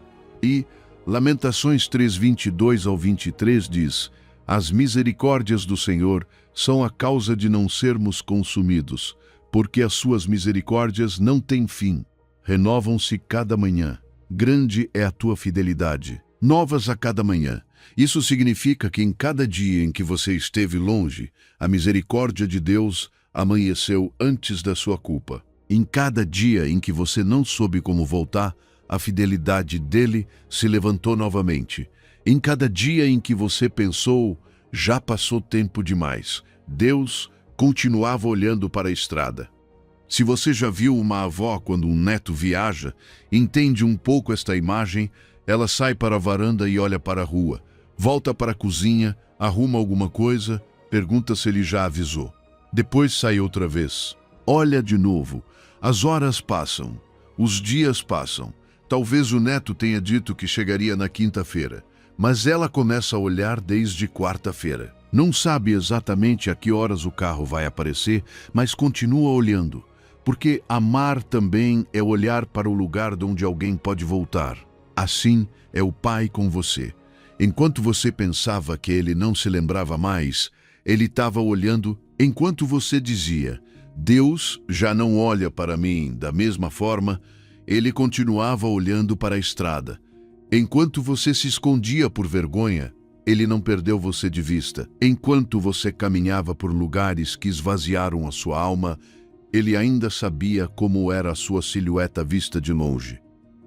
E Lamentações 3:22-23 diz: as misericórdias do Senhor são a causa de não sermos consumidos, porque as suas misericórdias não têm fim, renovam-se cada manhã. Grande é a tua fidelidade, novas a cada manhã. Isso significa que em cada dia em que você esteve longe, a misericórdia de Deus amanheceu antes da sua culpa. Em cada dia em que você não soube como voltar, a fidelidade dele se levantou novamente. Em cada dia em que você pensou: já passou tempo demais, Deus continuava olhando para a estrada. Se você já viu uma avó quando um neto viaja, entende um pouco esta imagem. Ela sai para a varanda e olha para a rua, volta para a cozinha, arruma alguma coisa, pergunta se ele já avisou. Depois sai outra vez, olha de novo. As horas passam, os dias passam. Talvez o neto tenha dito que chegaria na quinta-feira, mas ela começa a olhar desde quarta-feira. Não sabe exatamente a que horas o carro vai aparecer, mas continua olhando, porque amar também é olhar para o lugar de onde alguém pode voltar. Assim é o pai com você. Enquanto você pensava que ele não se lembrava mais, ele estava olhando. Enquanto você dizia: Deus já não olha para mim da mesma forma, ele continuava olhando para a estrada. Enquanto você se escondia por vergonha, ele não perdeu você de vista. Enquanto você caminhava por lugares que esvaziaram a sua alma, ele ainda sabia como era a sua silhueta vista de longe.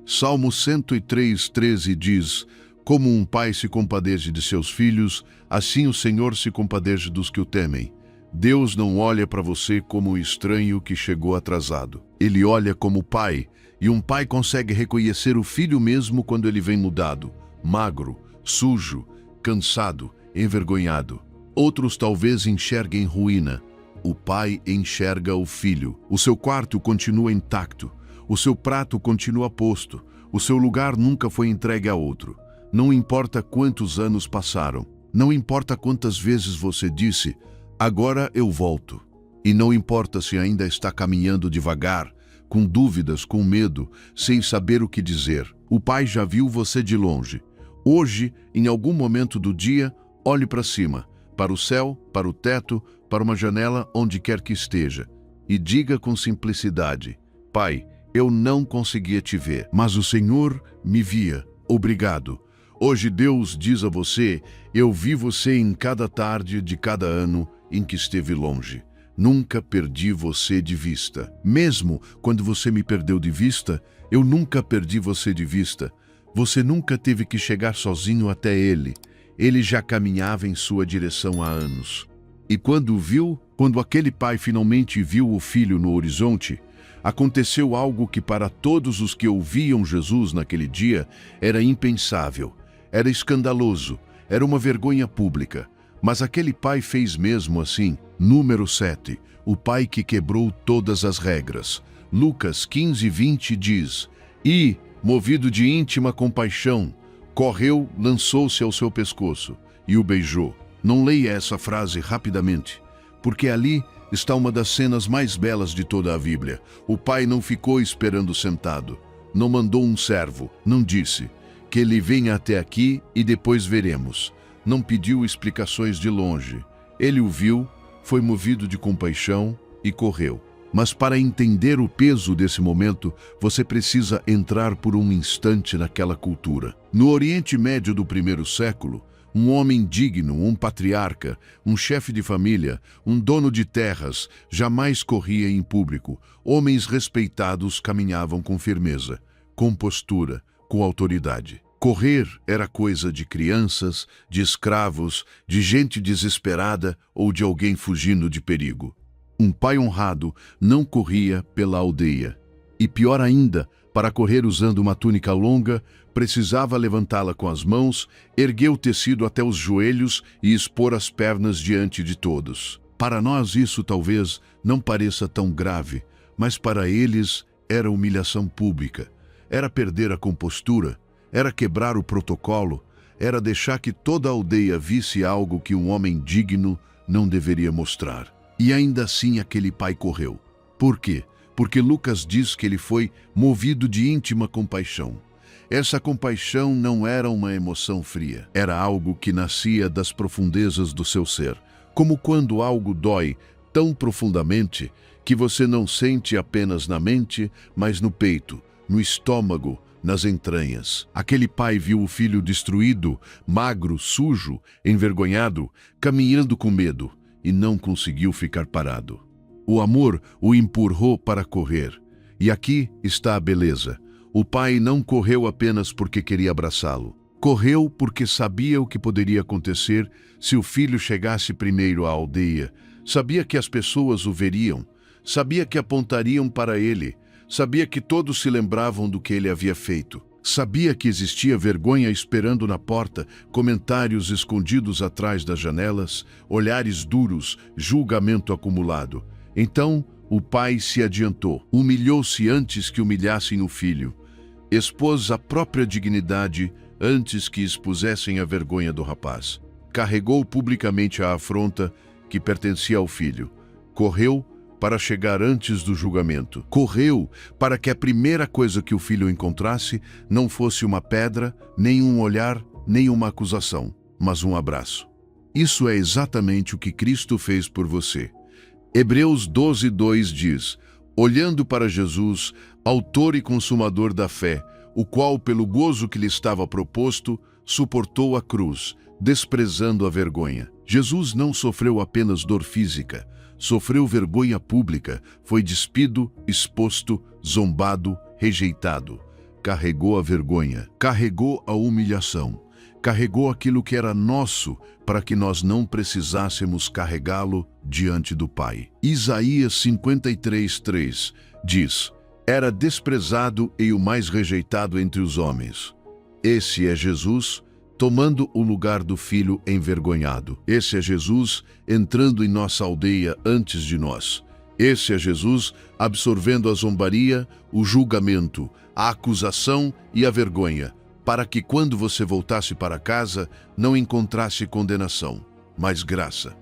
Salmo 103:13 diz: como um pai se compadece de seus filhos, assim o Senhor se compadece dos que o temem. Deus não olha para você como um estranho que chegou atrasado. Ele olha como pai, e um pai consegue reconhecer o filho mesmo quando ele vem mudado, magro, sujo, cansado, envergonhado. Outros talvez enxerguem ruína. O pai enxerga o filho. O seu quarto continua intacto. O seu prato continua posto. O seu lugar nunca foi entregue a outro. Não importa quantos anos passaram. Não importa quantas vezes você disse: agora eu volto. E não importa se ainda está caminhando devagar, com dúvidas, com medo, sem saber o que dizer. O Pai já viu você de longe. Hoje, em algum momento do dia, olhe para cima, para o céu, para o teto, para uma janela, onde quer que esteja, e diga com simplicidade: Pai, eu não conseguia te ver, mas o Senhor me via. Obrigado. Hoje Deus diz a você: eu vi você em cada tarde de cada ano em que esteve longe. Nunca perdi você de vista. Mesmo quando você me perdeu de vista, eu nunca perdi você de vista. Você nunca teve que chegar sozinho até Ele. Ele já caminhava em sua direção há anos. E quando aquele pai finalmente viu o filho no horizonte, aconteceu algo que para todos os que ouviam Jesus naquele dia era impensável, era escandaloso, era uma vergonha pública. Mas aquele pai fez mesmo assim. Número 7. O pai que quebrou todas as regras. Lucas 15:20 diz: E, movido de íntima compaixão, correu, lançou-se ao seu pescoço e o beijou. Não leia essa frase rapidamente, porque ali está uma das cenas mais belas de toda a Bíblia. O pai não ficou esperando sentado, não mandou um servo, não disse: que ele venha até aqui e depois veremos. Não pediu explicações de longe. Ele o viu, foi movido de compaixão e correu. Mas para entender o peso desse momento, você precisa entrar por um instante naquela cultura. No Oriente Médio do primeiro século, um homem digno, um patriarca, um chefe de família, um dono de terras, jamais corria em público. Homens respeitados caminhavam com firmeza, com postura, com autoridade. Correr era coisa de crianças, de escravos, de gente desesperada ou de alguém fugindo de perigo. Um pai honrado não corria pela aldeia. E pior ainda, para correr usando uma túnica longa, precisava levantá-la com as mãos, erguer o tecido até os joelhos e expor as pernas diante de todos. Para nós isso talvez não pareça tão grave, mas para eles era humilhação pública, era perder a compostura, era quebrar o protocolo, era deixar que toda a aldeia visse algo que um homem digno não deveria mostrar. E ainda assim aquele pai correu. Por quê? Porque Lucas diz que ele foi movido de íntima compaixão. Essa compaixão não era uma emoção fria, era algo que nascia das profundezas do seu ser. Como quando algo dói tão profundamente que você não sente apenas na mente, mas no peito, no estômago, nas entranhas. Aquele pai viu o filho destruído, magro, sujo, envergonhado, caminhando com medo, e não conseguiu ficar parado. O amor o empurrou para correr. E aqui está a beleza. O pai não correu apenas porque queria abraçá-lo. Correu porque sabia o que poderia acontecer se o filho chegasse primeiro à aldeia. Sabia que as pessoas o veriam. Sabia que apontariam para ele. Sabia que todos se lembravam do que ele havia feito. Sabia que existia vergonha esperando na porta, comentários escondidos atrás das janelas, olhares duros, julgamento acumulado. Então, o pai se adiantou, humilhou-se antes que humilhassem o filho. Expôs a própria dignidade antes que expusessem a vergonha do rapaz. Carregou publicamente a afronta que pertencia ao filho. Correu para chegar antes do julgamento. Correu para que a primeira coisa que o filho encontrasse não fosse uma pedra, nem um olhar, nem uma acusação, mas um abraço. Isso é exatamente o que Cristo fez por você. Hebreus 12:2 diz: olhando para Jesus, autor e consumador da fé, o qual, pelo gozo que lhe estava proposto, suportou a cruz, desprezando a vergonha. Jesus não sofreu apenas dor física, sofreu vergonha pública, foi despido, exposto, zombado, rejeitado. Carregou a vergonha, carregou a humilhação, carregou aquilo que era nosso para que nós não precisássemos carregá-lo diante do Pai. Isaías 53:3 diz: era desprezado e o mais rejeitado entre os homens. Esse é Jesus, tomando o lugar do filho envergonhado. Esse é Jesus entrando em nossa aldeia antes de nós. Esse é Jesus absorvendo a zombaria, o julgamento, a acusação e a vergonha, para que quando você voltasse para casa, não encontrasse condenação, mas graça.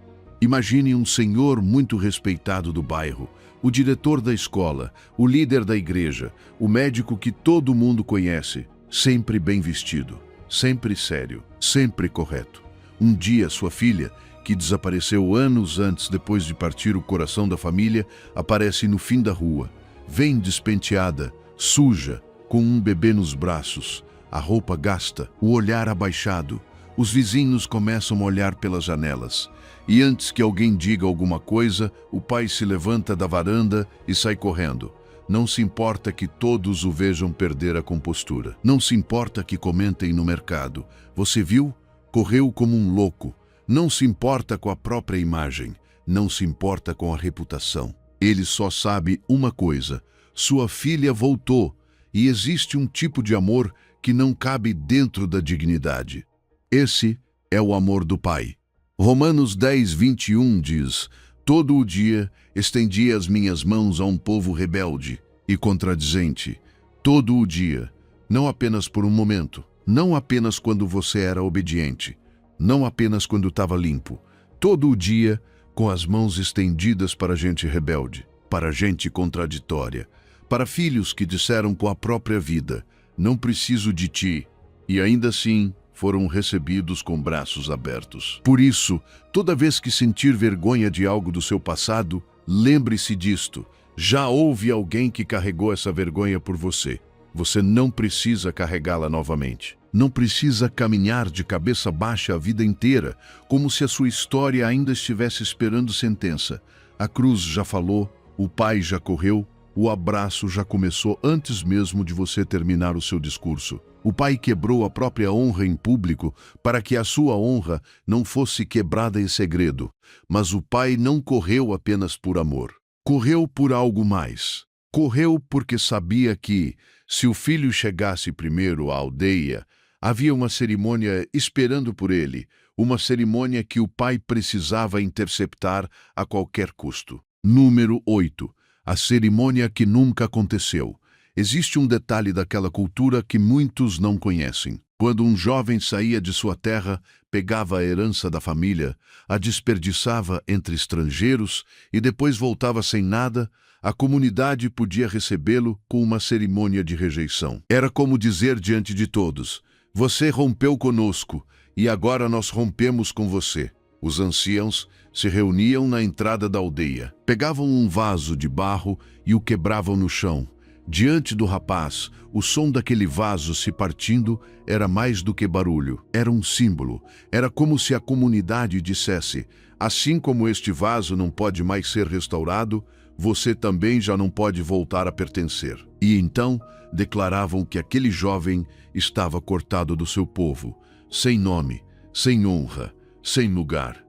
Imagine um senhor muito respeitado do bairro, o diretor da escola, o líder da igreja, o médico que todo mundo conhece, sempre bem vestido, sempre sério, sempre correto. Um dia, sua filha, que desapareceu anos antes depois de partir o coração da família, aparece no fim da rua. Vem despenteada, suja, com um bebê nos braços, a roupa gasta, o olhar abaixado. Os vizinhos começam a olhar pelas janelas. E antes que alguém diga alguma coisa, o pai se levanta da varanda e sai correndo. Não se importa que todos o vejam perder a compostura. Não se importa que comentem no mercado. Você viu? Correu como um louco. Não se importa com a própria imagem. Não se importa com a reputação. Ele só sabe uma coisa: sua filha voltou. E existe um tipo de amor que não cabe dentro da dignidade. Esse é o amor do pai. Romanos 10:21 diz: todo o dia estendi as minhas mãos a um povo rebelde e contradizente. Todo o dia, não apenas por um momento, não apenas quando você era obediente, não apenas quando estava limpo. Todo o dia, com as mãos estendidas para gente rebelde, para gente contraditória, para filhos que disseram com a própria vida: não preciso de ti, e ainda assim foram recebidos com braços abertos. Por isso, toda vez que sentir vergonha de algo do seu passado, lembre-se disto: já houve alguém que carregou essa vergonha por você. Você não precisa carregá-la novamente. Não precisa caminhar de cabeça baixa a vida inteira, como se a sua história ainda estivesse esperando sentença. A cruz já falou, o pai já correu, o abraço já começou antes mesmo de você terminar o seu discurso. O pai quebrou a própria honra em público para que a sua honra não fosse quebrada em segredo. Mas o pai não correu apenas por amor. Correu por algo mais. Correu porque sabia que, se o filho chegasse primeiro à aldeia, havia uma cerimônia esperando por ele, uma cerimônia que o pai precisava interceptar a qualquer custo. Número 8. A cerimônia que nunca aconteceu. Existe um detalhe daquela cultura que muitos não conhecem. Quando um jovem saía de sua terra, pegava a herança da família, a desperdiçava entre estrangeiros e depois voltava sem nada, a comunidade podia recebê-lo com uma cerimônia de rejeição. Era como dizer diante de todos: você rompeu conosco e agora nós rompemos com você. Os anciãos se reuniam na entrada da aldeia, pegavam um vaso de barro e o quebravam no chão. Diante do rapaz, o som daquele vaso se partindo era mais do que barulho, era um símbolo. Era como se a comunidade dissesse: assim como este vaso não pode mais ser restaurado, você também já não pode voltar a pertencer. E então declaravam que aquele jovem estava cortado do seu povo, sem nome, sem honra, sem lugar.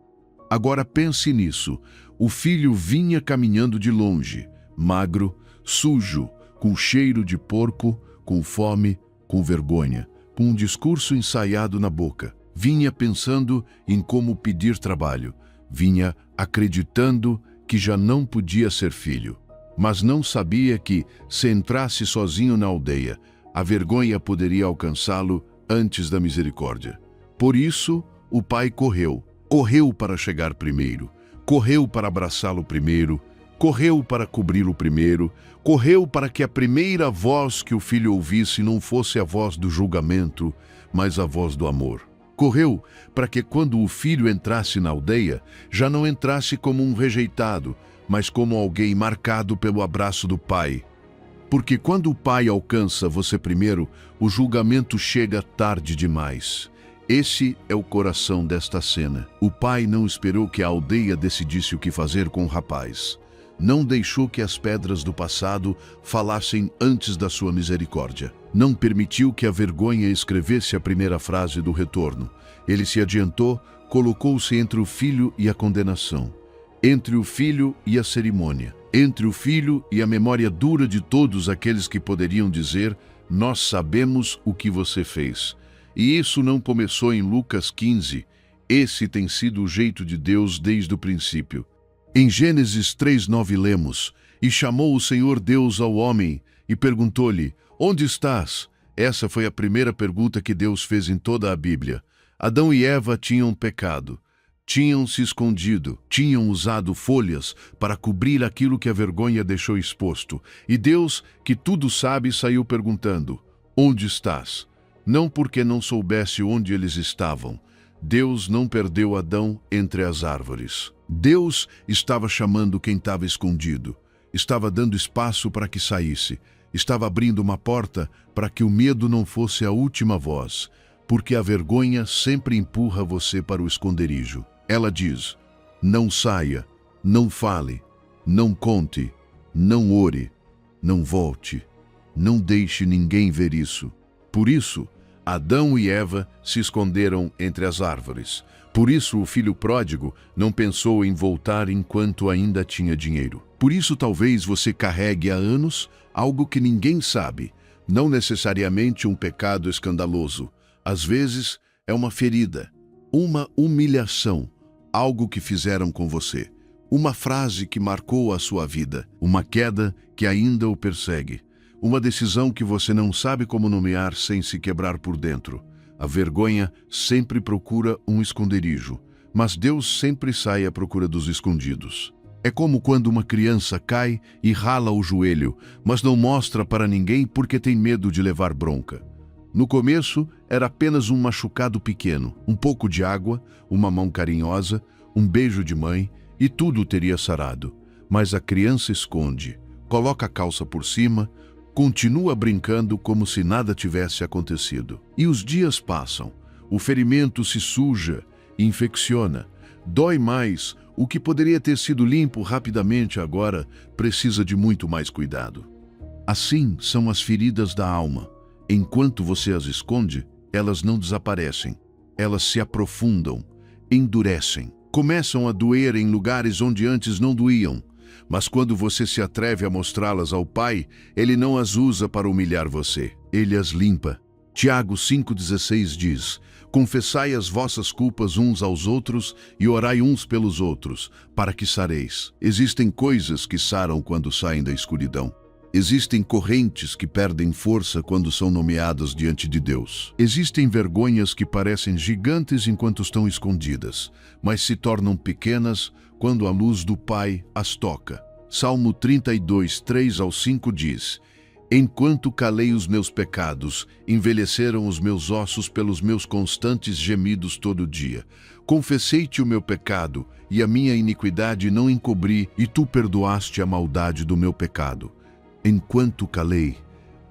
Agora pense nisso. O filho vinha caminhando de longe, magro, sujo, com cheiro de porco, com fome, com vergonha, com um discurso ensaiado na boca. Vinha pensando em como pedir trabalho. Vinha acreditando que já não podia ser filho. Mas não sabia que, se entrasse sozinho na aldeia, a vergonha poderia alcançá-lo antes da misericórdia. Por isso, o pai correu. Correu para chegar primeiro. Correu para abraçá-lo primeiro. Correu para cobri-lo primeiro, correu para que a primeira voz que o filho ouvisse não fosse a voz do julgamento, mas a voz do amor. Correu para que quando o filho entrasse na aldeia, já não entrasse como um rejeitado, mas como alguém marcado pelo abraço do pai. Porque quando o pai alcança você primeiro, o julgamento chega tarde demais. Esse é o coração desta cena. O pai não esperou que a aldeia decidisse o que fazer com o rapaz. Não deixou que as pedras do passado falassem antes da sua misericórdia. Não permitiu que a vergonha escrevesse a primeira frase do retorno. Ele se adiantou, colocou-se entre o filho e a condenação, entre o filho e a cerimônia, entre o filho e a memória dura de todos aqueles que poderiam dizer: nós sabemos o que você fez. E isso não começou em Lucas 15. Esse tem sido o jeito de Deus desde o princípio. Em Gênesis 3:9 lemos: e chamou o Senhor Deus ao homem e perguntou-lhe: onde estás? Essa foi a primeira pergunta que Deus fez em toda a Bíblia. Adão e Eva tinham pecado. Tinham se escondido, tinham usado folhas para cobrir aquilo que a vergonha deixou exposto. E Deus, que tudo sabe, saiu perguntando: onde estás? Não porque não soubesse onde eles estavam. Deus não perdeu Adão entre as árvores. Deus estava chamando quem estava escondido. Estava dando espaço para que saísse. Estava abrindo uma porta para que o medo não fosse a última voz. Porque a vergonha sempre empurra você para o esconderijo. Ela diz: não saia, não fale, não conte, não ore, não volte, não deixe ninguém ver isso. Por isso, Adão e Eva se esconderam entre as árvores. Por isso, o filho pródigo não pensou em voltar enquanto ainda tinha dinheiro. Por isso, talvez você carregue há anos algo que ninguém sabe, não necessariamente um pecado escandaloso. Às vezes, é uma ferida, uma humilhação, algo que fizeram com você, uma frase que marcou a sua vida, uma queda que ainda o persegue, uma decisão que você não sabe como nomear sem se quebrar por dentro. A vergonha sempre procura um esconderijo, mas Deus sempre sai à procura dos escondidos. É como quando uma criança cai e rala o joelho, mas não mostra para ninguém porque tem medo de levar bronca. No começo, era apenas um machucado pequeno, um pouco de água, uma mão carinhosa, um beijo de mãe e tudo teria sarado. Mas a criança esconde, coloca a calça por cima, continua brincando como se nada tivesse acontecido. E os dias passam, o ferimento se suja, infecciona, dói mais. O que poderia ter sido limpo rapidamente agora precisa de muito mais cuidado. Assim são as feridas da alma. Enquanto você as esconde, elas não desaparecem. Elas se aprofundam, endurecem, começam a doer em lugares onde antes não doíam. Mas quando você se atreve a mostrá-las ao Pai, Ele não as usa para humilhar você. Ele as limpa. Tiago 5,16 diz: confessai as vossas culpas uns aos outros e orai uns pelos outros, para que sareis. Existem coisas que saram quando saem da escuridão. Existem correntes que perdem força quando são nomeadas diante de Deus. Existem vergonhas que parecem gigantes enquanto estão escondidas, mas se tornam pequenas quando a luz do Pai as toca. Salmo 32, 3-5 diz: enquanto calei os meus pecados, envelheceram os meus ossos pelos meus constantes gemidos todo dia. Confessei-te o meu pecado, e a minha iniquidade não encobri, e tu perdoaste a maldade do meu pecado. Enquanto calei.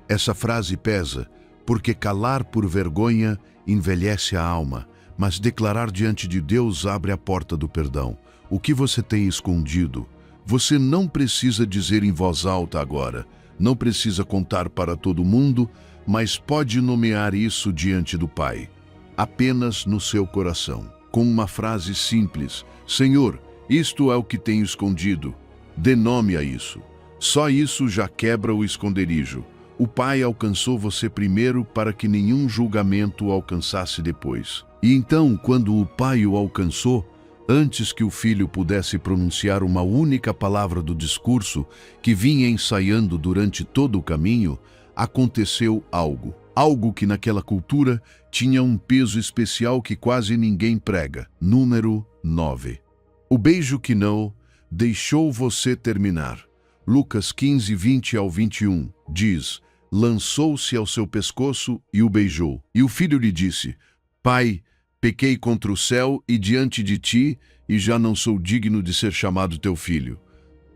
Essa frase pesa, porque calar por vergonha envelhece a alma, mas declarar diante de Deus abre a porta do perdão. O que você tem escondido, você não precisa dizer em voz alta agora, não precisa contar para todo mundo, mas pode nomear isso diante do Pai, apenas no seu coração, com uma frase simples: Senhor, isto é o que tenho escondido, dê nome a isso. Só isso já quebra o esconderijo. O Pai alcançou você primeiro para que nenhum julgamento o alcançasse depois. E então, quando o Pai o alcançou, antes que o Filho pudesse pronunciar uma única palavra do discurso que vinha ensaiando durante todo o caminho, aconteceu algo. Algo que naquela cultura tinha um peso especial que quase ninguém prega. Número 9. O beijo que não deixou você terminar. Lucas 15, 20-21 diz: lançou-se ao seu pescoço e o beijou. E o filho lhe disse: Pai, pequei contra o céu e diante de ti, e já não sou digno de ser chamado teu filho.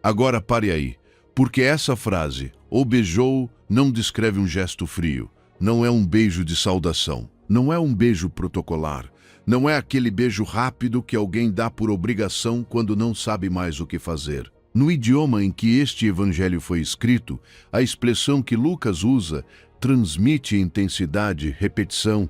Agora pare aí, porque essa frase, o beijou, não descreve um gesto frio. Não é um beijo de saudação. Não é um beijo protocolar. Não é aquele beijo rápido que alguém dá por obrigação quando não sabe mais o que fazer. No idioma em que este evangelho foi escrito, a expressão que Lucas usa transmite intensidade, repetição,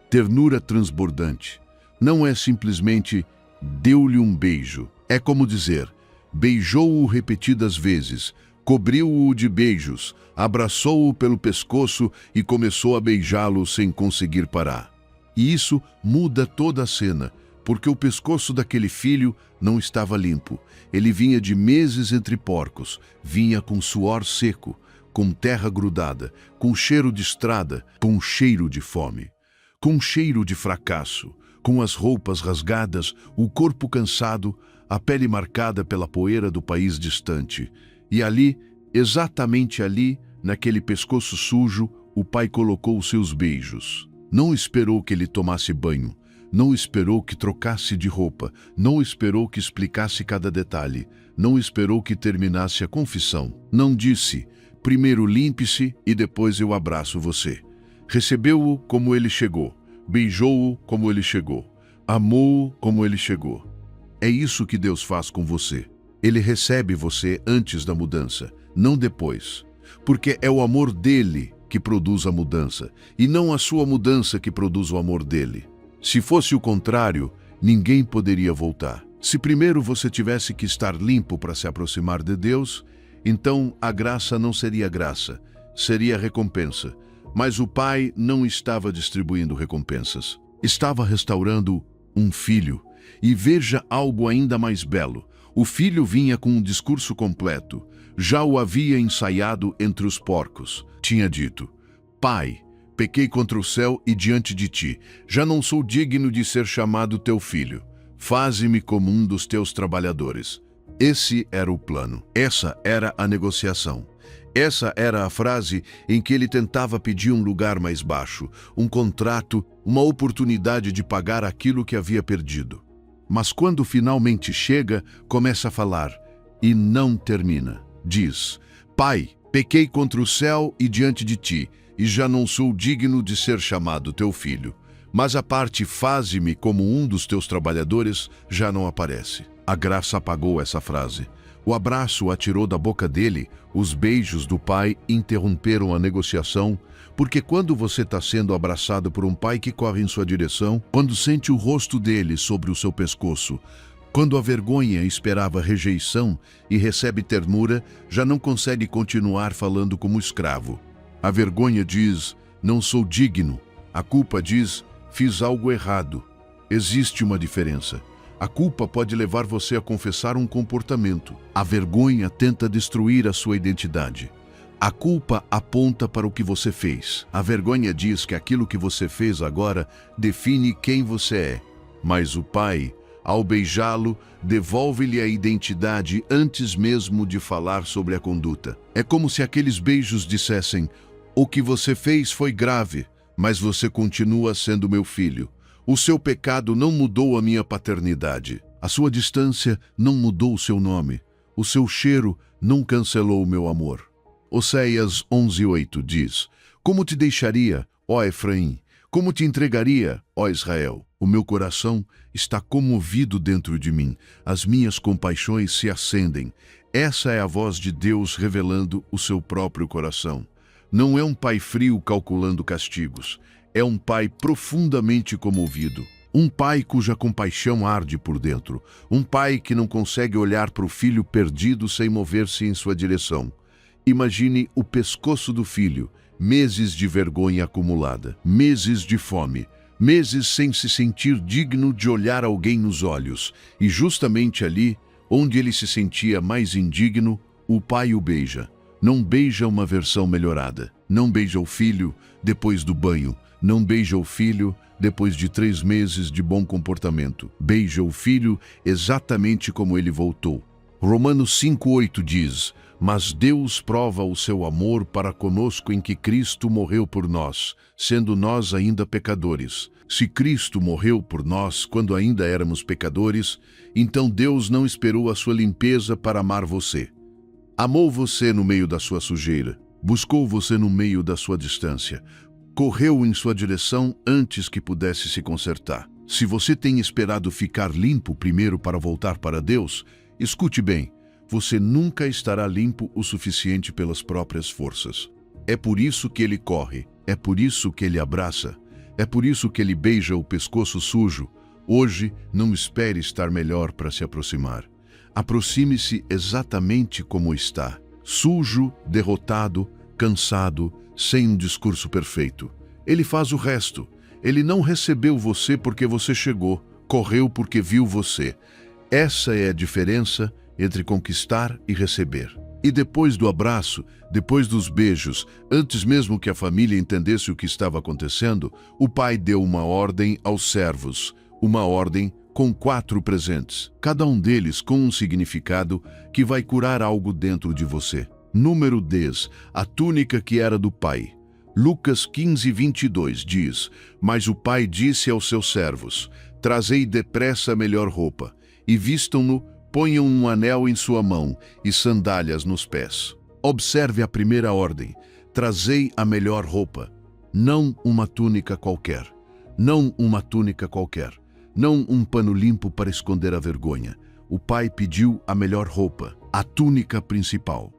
ternura transbordante. Não é simplesmente deu-lhe um beijo. É como dizer, beijou-o repetidas vezes, cobriu-o de beijos, abraçou-o pelo pescoço e começou a beijá-lo sem conseguir parar. E isso muda toda a cena, porque o pescoço daquele filho não estava limpo. Ele vinha de meses entre porcos, vinha com suor seco, com terra grudada, com cheiro de estrada, com cheiro de fome, com cheiro de fracasso, com as roupas rasgadas, o corpo cansado, a pele marcada pela poeira do país distante. E ali, exatamente ali, naquele pescoço sujo, o pai colocou os seus beijos. Não esperou que ele tomasse banho, não esperou que trocasse de roupa, não esperou que explicasse cada detalhe, não esperou que terminasse a confissão. Não disse: primeiro limpe-se e depois eu abraço você. Recebeu-o como ele chegou, beijou-o como ele chegou, amou-o como ele chegou. É isso que Deus faz com você. Ele recebe você antes da mudança, não depois. Porque é o amor dele que produz a mudança, e não a sua mudança que produz o amor dele. Se fosse o contrário, ninguém poderia voltar. Se primeiro você tivesse que estar limpo para se aproximar de Deus, então a graça não seria graça, seria recompensa. Mas o Pai não estava distribuindo recompensas. Estava restaurando um filho. E veja algo ainda mais belo. O filho vinha com um discurso completo. Já o havia ensaiado entre os porcos. Tinha dito: Pai, pequei contra o céu e diante de ti. Já não sou digno de ser chamado teu filho. Faze-me como um dos teus trabalhadores. Esse era o plano. Essa era a negociação. Essa era a frase em que ele tentava pedir um lugar mais baixo, um contrato, uma oportunidade de pagar aquilo que havia perdido. Mas quando finalmente chega, começa a falar e não termina. Diz: Pai, pequei contra o céu e diante de ti, e já não sou digno de ser chamado teu filho. Mas a parte faze-me como um dos teus trabalhadores já não aparece. A graça apagou essa frase. O abraço atirou da boca dele, os beijos do pai interromperam a negociação, porque quando você está sendo abraçado por um pai que corre em sua direção, quando sente o rosto dele sobre o seu pescoço, quando a vergonha esperava rejeição e recebe ternura, já não consegue continuar falando como escravo. A vergonha diz: não sou digno. A culpa diz: fiz algo errado. Existe uma diferença. A culpa pode levar você a confessar um comportamento. A vergonha tenta destruir a sua identidade. A culpa aponta para o que você fez. A vergonha diz que aquilo que você fez agora define quem você é. Mas o pai, ao beijá-lo, devolve-lhe a identidade antes mesmo de falar sobre a conduta. É como se aqueles beijos dissessem: o que você fez foi grave, mas você continua sendo meu filho. O seu pecado não mudou a minha paternidade. A sua distância não mudou o seu nome. O seu cheiro não cancelou o meu amor. Oséias 11:8 diz: como te deixaria, ó Efraim? Como te entregaria, ó Israel? O meu coração está comovido dentro de mim. As minhas compaixões se acendem. Essa é a voz de Deus revelando o seu próprio coração. Não é um pai frio calculando castigos. É um pai profundamente comovido. Um pai cuja compaixão arde por dentro. Um pai que não consegue olhar para o filho perdido sem mover-se em sua direção. Imagine o pescoço do filho, meses de vergonha acumulada, meses de fome, meses sem se sentir digno de olhar alguém nos olhos. E justamente ali, onde ele se sentia mais indigno, o pai o beija. Não beija uma versão melhorada. Não beija o filho depois do banho. Não beija o filho depois de 3 meses de bom comportamento. Beija o filho exatamente como ele voltou. Romanos 5:8 diz: mas Deus prova o seu amor para conosco em que Cristo morreu por nós, sendo nós ainda pecadores. Se Cristo morreu por nós quando ainda éramos pecadores, então Deus não esperou a sua limpeza para amar você. Amou você no meio da sua sujeira, buscou você no meio da sua distância, correu em sua direção antes que pudesse se consertar. Se você tem esperado ficar limpo primeiro para voltar para Deus, escute bem, você nunca estará limpo o suficiente pelas próprias forças. É por isso que ele corre, é por isso que ele abraça, é por isso que ele beija o pescoço sujo. Hoje, não espere estar melhor para se aproximar. Aproxime-se exatamente como está, sujo, derrotado, cansado, sem um discurso perfeito. Ele faz o resto. Ele não recebeu você porque você chegou, correu porque viu você. Essa é a diferença entre conquistar e receber. E depois do abraço, depois dos beijos, antes mesmo que a família entendesse o que estava acontecendo, o pai deu uma ordem aos servos. uma ordem com 4 presentes, cada um deles com um significado que vai curar algo dentro de você. Número 10, a túnica que era do pai. Lucas 15:22 diz: Mas o pai disse aos seus servos: Trazei depressa a melhor roupa, e vistam-no, ponham um anel em sua mão e sandálias nos pés. Observe a primeira ordem: trazei a melhor roupa. Não uma túnica qualquer. Não uma túnica qualquer. Não um pano limpo para esconder a vergonha. O pai pediu a melhor roupa, a túnica principal.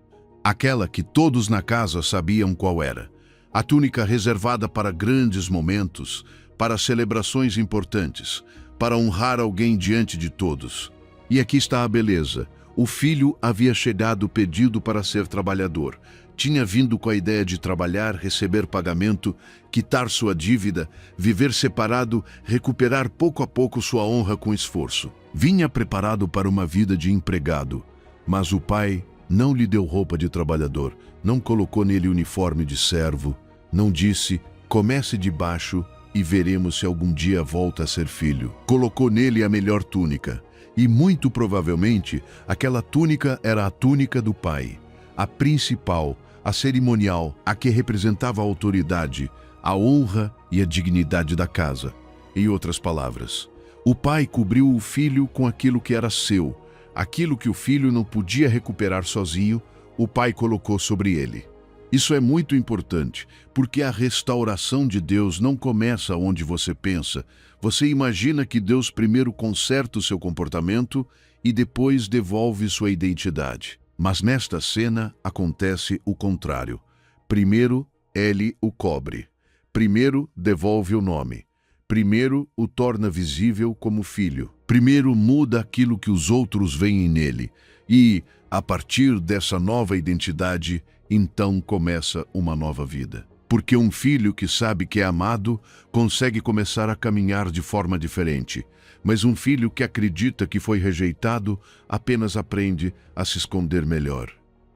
Aquela que todos na casa sabiam qual era. A túnica reservada para grandes momentos, para celebrações importantes, para honrar alguém diante de todos. E aqui está a beleza. O filho havia chegado pedido para ser trabalhador. Tinha vindo com a ideia de trabalhar, receber pagamento, quitar sua dívida, viver separado, recuperar pouco a pouco sua honra com esforço. Vinha preparado para uma vida de empregado, mas o pai não lhe deu roupa de trabalhador, não colocou nele uniforme de servo, não disse, comece de baixo e veremos se algum dia volta a ser filho. Colocou nele a melhor túnica, e muito provavelmente aquela túnica era a túnica do pai, a principal, a cerimonial, a que representava a autoridade, a honra e a dignidade da casa. Em outras palavras, o pai cobriu o filho com aquilo que era seu, aquilo que o filho não podia recuperar sozinho, o pai colocou sobre ele. Isso é muito importante, porque a restauração de Deus não começa onde você pensa. Você imagina que Deus primeiro conserta o seu comportamento e depois devolve sua identidade. Mas nesta cena acontece o contrário. Primeiro, ele o cobre. Primeiro, devolve o nome. Primeiro, o torna visível como filho. Primeiro, muda aquilo que os outros veem nele. E, a partir dessa nova identidade, então começa uma nova vida. Porque um filho que sabe que é amado consegue começar a caminhar de forma diferente. Mas um filho que acredita que foi rejeitado apenas aprende a se esconder melhor.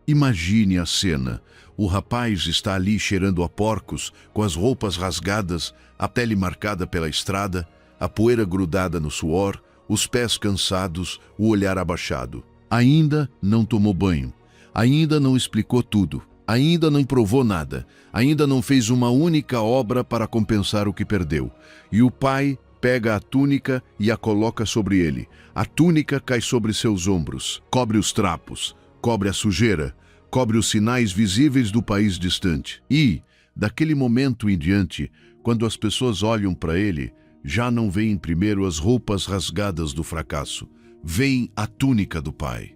Imagine a cena. O rapaz está ali cheirando a porcos, com as roupas rasgadas, a pele marcada pela estrada, a poeira grudada no suor, os pés cansados, o olhar abaixado. Ainda não tomou banho. Ainda não explicou tudo. Ainda não provou nada. Ainda não fez uma única obra para compensar o que perdeu. E o pai pega a túnica e a coloca sobre ele. A túnica cai sobre seus ombros, cobre os trapos, cobre a sujeira, cobre os sinais visíveis do país distante. E, daquele momento em diante, quando as pessoas olham para ele, já não veem primeiro as roupas rasgadas do fracasso, veem a túnica do pai.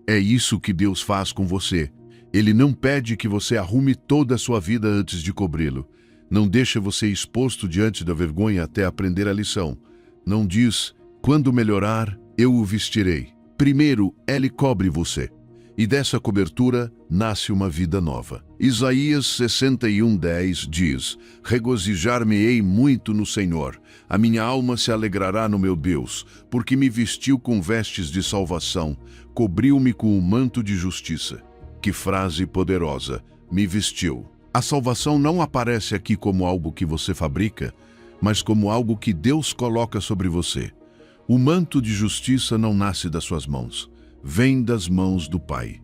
É isso que Deus faz com você. Ele não pede que você arrume toda a sua vida antes de cobri-lo. Não deixa você exposto diante da vergonha até aprender a lição. Não diz, quando melhorar, eu o vestirei. Primeiro, ele cobre você. E dessa cobertura nasce uma vida nova. Isaías 61:10 diz, regozijar-me-ei muito no Senhor. A minha alma se alegrará no meu Deus, porque me vestiu com vestes de salvação, cobriu-me com um manto de justiça. Que frase poderosa, me vestiu. A salvação não aparece aqui como algo que você fabrica, mas como algo que Deus coloca sobre você. O manto de justiça não nasce das suas mãos, vem das mãos do Pai.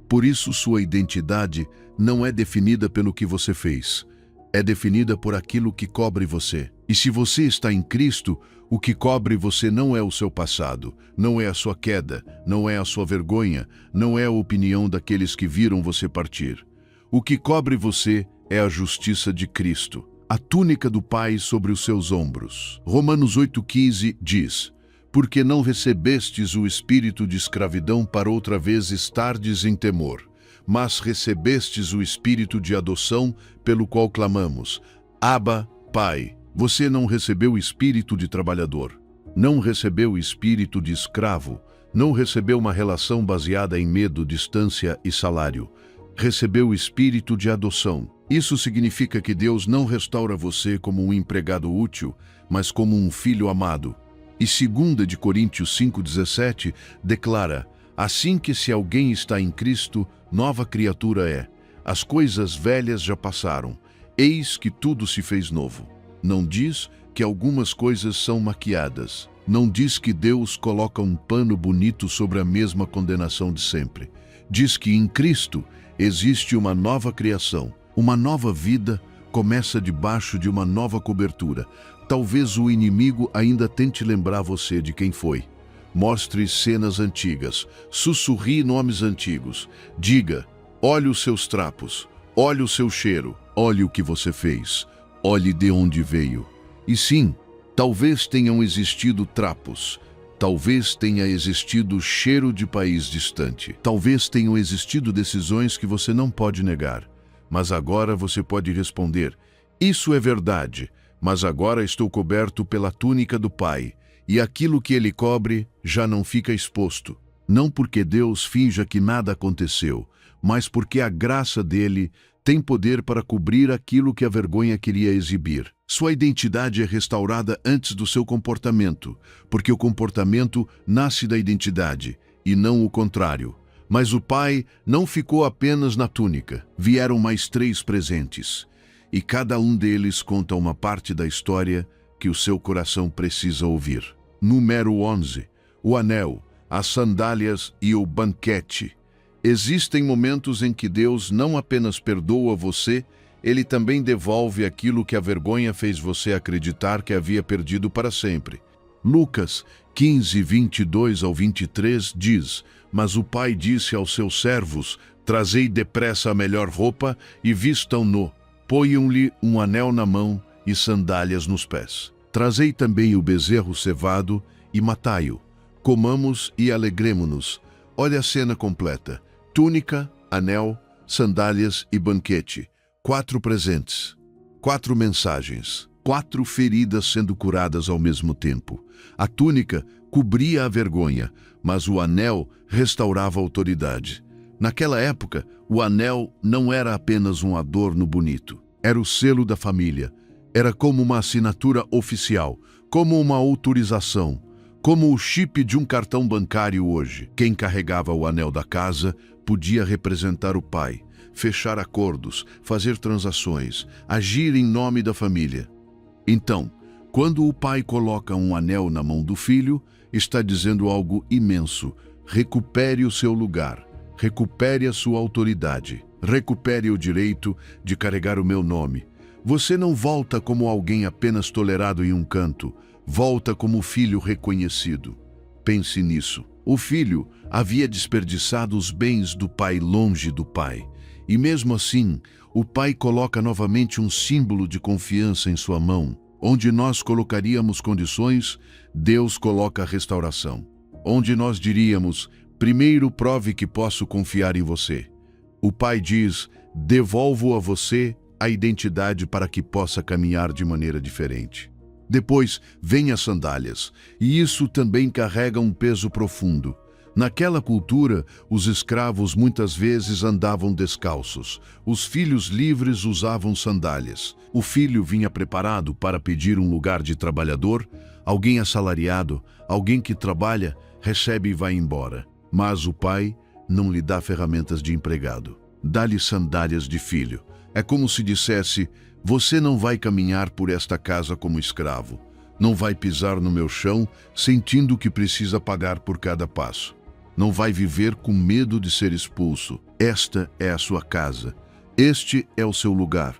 Por isso sua identidade não é definida pelo que você fez, é definida por aquilo que cobre você. E se você está em Cristo, o que cobre você não é o seu passado, não é a sua queda, não é a sua vergonha, não é a opinião daqueles que viram você partir. O que cobre você é a justiça de Cristo, a túnica do Pai sobre os seus ombros. Romanos 8,15 diz, porque não recebestes o espírito de escravidão para outra vez estardes em temor, mas recebestes o espírito de adoção pelo qual clamamos, Abba, Pai. Você não recebeu o espírito de trabalhador, não recebeu o espírito de escravo, não recebeu uma relação baseada em medo, distância e salário. Recebeu o espírito de adoção. Isso significa que Deus não restaura você como um empregado útil, mas como um filho amado. E 2 Coríntios 5,17 declara, assim que se alguém está em Cristo, nova criatura é. As coisas velhas já passaram, eis que tudo se fez novo. Não diz, que algumas coisas são maquiadas. Não diz que Deus coloca um pano bonito sobre a mesma condenação de sempre. Diz que em Cristo existe uma nova criação, uma nova vida começa debaixo de uma nova cobertura. Talvez o inimigo ainda tente lembrar você de quem foi. Mostre cenas antigas, sussurrie nomes antigos. Diga, olhe os seus trapos, olhe o seu cheiro, olhe o que você fez, olhe de onde veio. E sim, talvez tenham existido trapos, talvez tenha existido cheiro de país distante, talvez tenham existido decisões que você não pode negar. Mas agora você pode responder, isso é verdade, mas agora estou coberto pela túnica do Pai, e aquilo que ele cobre já não fica exposto. Não porque Deus finja que nada aconteceu, mas porque a graça dele tem poder para cobrir aquilo que a vergonha queria exibir. Sua identidade é restaurada antes do seu comportamento, porque o comportamento nasce da identidade, e não o contrário. Mas o Pai não ficou apenas na túnica, vieram mais 3 presentes, e cada um deles conta uma parte da história que o seu coração precisa ouvir. Número 11. O anel, as sandálias e o banquete. Existem momentos em que Deus não apenas perdoa você, ele também devolve aquilo que a vergonha fez você acreditar que havia perdido para sempre. Lucas 15, 22 ao 23 diz, mas o pai disse aos seus servos, trazei depressa a melhor roupa e vistam-no, ponham-lhe um anel na mão e sandálias nos pés. Trazei também o bezerro cevado e matai-o. Comamos e alegremo-nos. Olha a cena completa. Túnica, anel, sandálias e banquete. 4 presentes, 4 mensagens, 4 feridas sendo curadas ao mesmo tempo. A túnica cobria a vergonha, mas o anel restaurava a autoridade. Naquela época, o anel não era apenas um adorno bonito. Era o selo da família. Era como uma assinatura oficial, como uma autorização, como o chip de um cartão bancário hoje. Quem carregava o anel da casa podia representar o pai, fechar acordos, fazer transações, agir em nome da família. Então, quando o pai coloca um anel na mão do filho, está dizendo algo imenso. Recupere o seu lugar, recupere a sua autoridade, recupere o direito de carregar o meu nome. Você não volta como alguém apenas tolerado em um canto, volta como filho reconhecido. Pense nisso. O filho havia desperdiçado os bens do pai longe do pai. E mesmo assim, o pai coloca novamente um símbolo de confiança em sua mão. Onde nós colocaríamos condições, Deus coloca a restauração. Onde nós diríamos, primeiro prove que posso confiar em você. O pai diz, devolvo a você a identidade para que possa caminhar de maneira diferente. Depois vem as sandálias, e isso também carrega um peso profundo. Naquela cultura, os escravos muitas vezes andavam descalços. Os filhos livres usavam sandálias. O filho vinha preparado para pedir um lugar de trabalhador. Alguém assalariado, alguém que trabalha, recebe e vai embora. Mas o pai não lhe dá ferramentas de empregado. Dá-lhe sandálias de filho. É como se dissesse, você não vai caminhar por esta casa como escravo. Não vai pisar no meu chão sentindo que precisa pagar por cada passo. Não vai viver com medo de ser expulso. Esta é a sua casa. Este é o seu lugar.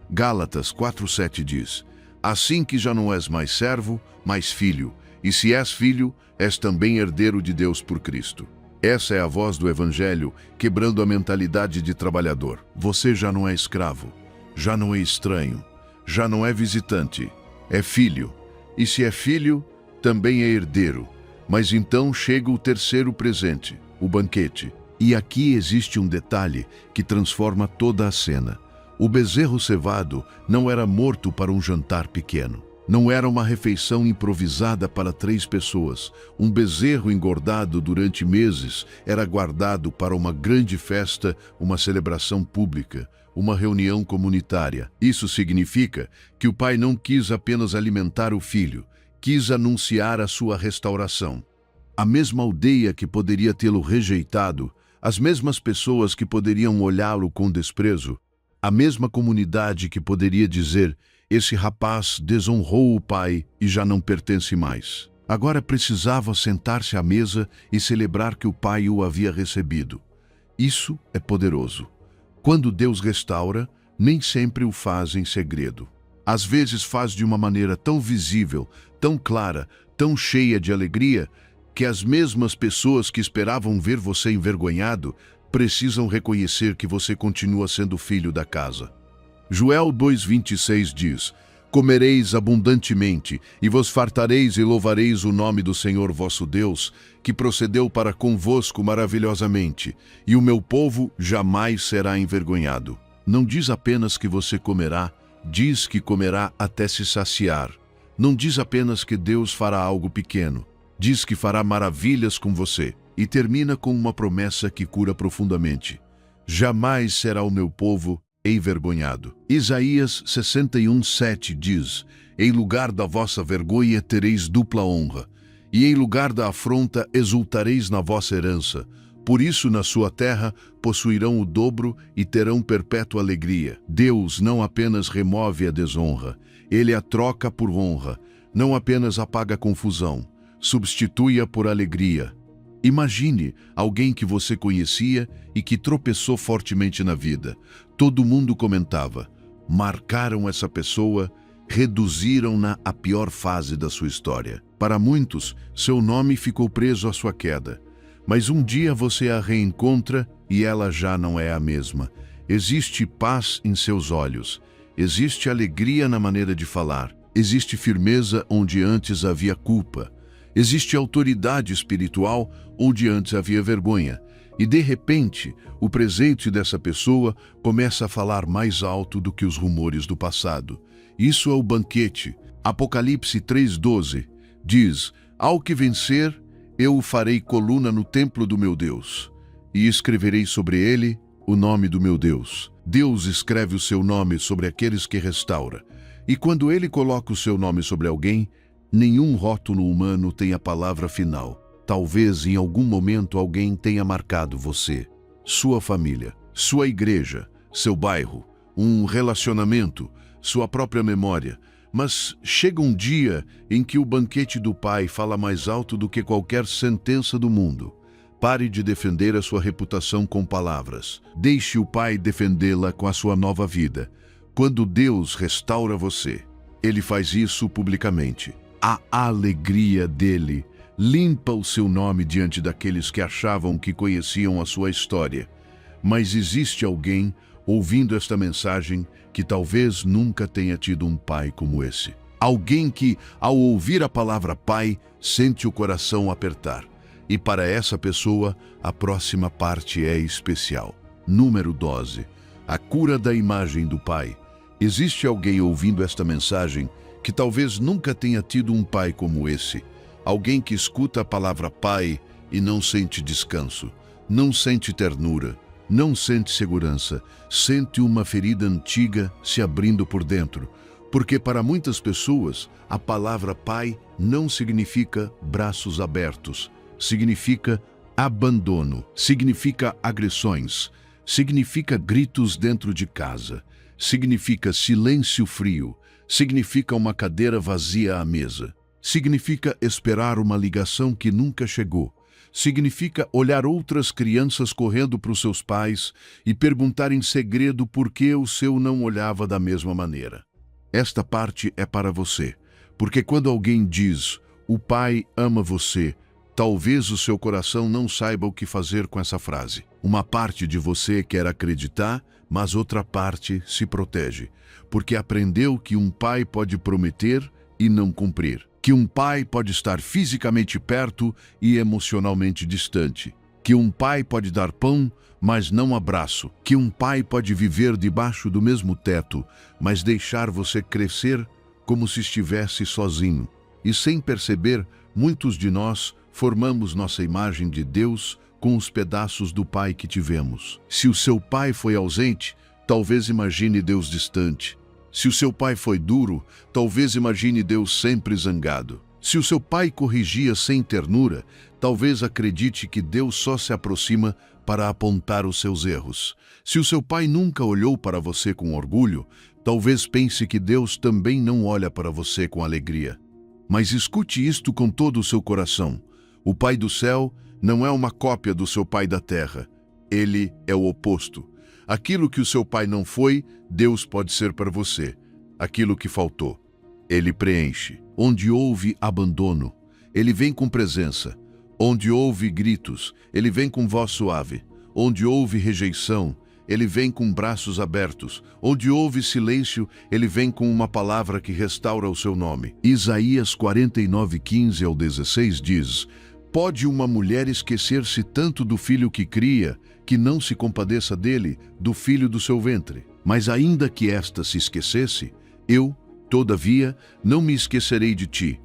Gálatas 4:7 diz, assim que já não és mais servo, mas filho, e se és filho, és também herdeiro de Deus por Cristo. Essa é a voz do Evangelho, quebrando a mentalidade de trabalhador. Você já não é escravo, já não é estranho, já não é visitante, é filho. E se é filho, também é herdeiro. Mas então chega o terceiro presente, o banquete. E aqui existe um detalhe que transforma toda a cena. O bezerro cevado não era morto para um jantar pequeno. Não era uma refeição improvisada para 3 pessoas. Um bezerro engordado durante meses era guardado para uma grande festa, uma celebração pública, uma reunião comunitária. Isso significa que o pai não quis apenas alimentar o filho, quis anunciar a sua restauração. A mesma aldeia que poderia tê-lo rejeitado, as mesmas pessoas que poderiam olhá-lo com desprezo, a mesma comunidade que poderia dizer, Esse rapaz desonrou o pai e já não pertence mais. Agora precisava sentar-se à mesa e celebrar que o pai o havia recebido. Isso é poderoso. Quando Deus restaura, nem sempre o faz em segredo. Às vezes faz de uma maneira tão visível, tão clara, tão cheia de alegria, que as mesmas pessoas que esperavam ver você envergonhado precisam reconhecer que você continua sendo filho da casa. Joel 2,26 diz: Comereis abundantemente, e vos fartareis e louvareis o nome do Senhor vosso Deus, que procedeu para convosco maravilhosamente, e o meu povo jamais será envergonhado. Não diz apenas que você comerá, diz que comerá até se saciar. Não diz apenas que Deus fará algo pequeno, diz que fará maravilhas com você. E termina com uma promessa que cura profundamente: jamais será o meu povo envergonhado. Isaías 61:7 diz: Em lugar da vossa vergonha tereis dupla honra, e em lugar da afronta exultareis na vossa herança. Por isso na sua terra possuirão o dobro e terão perpétua alegria. Deus não apenas remove a desonra, Ele a troca por honra. Não apenas apaga a confusão, substitui-a por alegria. Imagine alguém que você conhecia e que tropeçou fortemente na vida. Todo mundo comentava: marcaram essa pessoa, reduziram-na à pior fase da sua história. Para muitos, seu nome ficou preso à sua queda. Mas um dia você a reencontra e ela já não é a mesma. Existe paz em seus olhos, existe alegria na maneira de falar, existe firmeza onde antes havia culpa. Existe autoridade espiritual onde antes havia vergonha. E de repente, o presente dessa pessoa começa a falar mais alto do que os rumores do passado. Isso é o banquete. Apocalipse 3:12 diz: Ao que vencer, eu o farei coluna no templo do meu Deus, e escreverei sobre ele o nome do meu Deus. Deus escreve o seu nome sobre aqueles que restaura. E quando ele coloca o seu nome sobre alguém, nenhum rótulo humano tem a palavra final. Talvez em algum momento alguém tenha marcado você, sua família, sua igreja, seu bairro, um relacionamento, sua própria memória. Mas chega um dia em que o banquete do Pai fala mais alto do que qualquer sentença do mundo. Pare de defender a sua reputação com palavras. Deixe o Pai defendê-la com a sua nova vida. Quando Deus restaura você, Ele faz isso publicamente. A alegria dele limpa o seu nome diante daqueles que achavam que conheciam a sua história. Mas existe alguém ouvindo esta mensagem que talvez nunca tenha tido um pai como esse. Alguém que, ao ouvir a palavra pai, sente o coração apertar. E para essa pessoa, a próxima parte é especial. Número 12. A cura da imagem do pai. Existe alguém ouvindo esta mensagem que talvez nunca tenha tido um pai como esse. Alguém que escuta a palavra pai e não sente descanso, não sente ternura, não sente segurança, sente uma ferida antiga se abrindo por dentro. Porque para muitas pessoas, a palavra pai não significa braços abertos, significa abandono, significa agressões, significa gritos dentro de casa, significa silêncio frio, significa uma cadeira vazia à mesa, significa esperar uma ligação que nunca chegou, significa olhar outras crianças correndo para os seus pais e perguntar em segredo por que o seu não olhava da mesma maneira. Esta parte é para você, porque quando alguém diz, o pai ama você, talvez o seu coração não saiba o que fazer com essa frase. Uma parte de você quer acreditar, mas outra parte se protege, porque aprendeu que um pai pode prometer e não cumprir, que um pai pode estar fisicamente perto e emocionalmente distante, que um pai pode dar pão, mas não abraço, que um pai pode viver debaixo do mesmo teto, mas deixar você crescer como se estivesse sozinho. E sem perceber, muitos de nós formamos nossa imagem de Deus com os pedaços do pai que tivemos. Se o seu pai foi ausente, talvez imagine Deus distante. Se o seu pai foi duro, talvez imagine Deus sempre zangado. Se o seu pai corrigia sem ternura, Talvez acredite que Deus só se aproxima para apontar os seus erros. Se o seu pai nunca olhou para você com orgulho, talvez pense que Deus também não olha para você com alegria. Mas escute isto com todo o seu coração. O Pai do céu não é uma cópia do seu pai da terra. Ele é o oposto. Aquilo que o seu pai não foi, Deus pode ser para você. Aquilo que faltou, Ele preenche. Onde houve abandono, Ele vem com presença. Onde houve gritos, Ele vem com voz suave. Onde houve rejeição, Ele vem com braços abertos. Onde houve silêncio, Ele vem com uma palavra que restaura o seu nome. Isaías 49:15 ao 16 diz: Pode uma mulher esquecer-se tanto do filho que cria, que não se compadeça dele, do filho do seu ventre? Mas ainda que esta se esquecesse, eu, todavia, não me esquecerei de ti.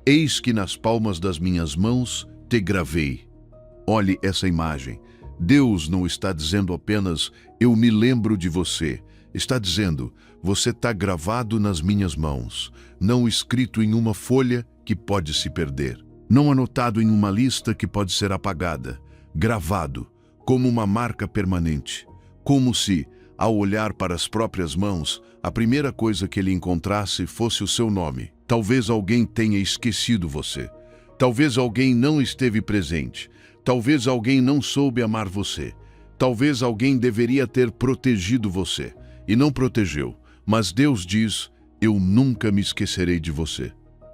Eis que nas palmas das minhas mãos te gravei. Olhe essa imagem. Deus não está dizendo apenas, eu me lembro de você. Está dizendo, você está gravado nas minhas mãos, não escrito em uma folha que pode se perder, não anotado em uma lista que pode ser apagada, gravado, como uma marca permanente, como se, ao olhar para as próprias mãos, a primeira coisa que ele encontrasse fosse o seu nome. Talvez alguém tenha esquecido você. Talvez alguém não esteve presente. Talvez alguém não soube amar você. Talvez alguém deveria ter protegido você e não protegeu. Mas Deus diz, eu nunca me esquecerei de você.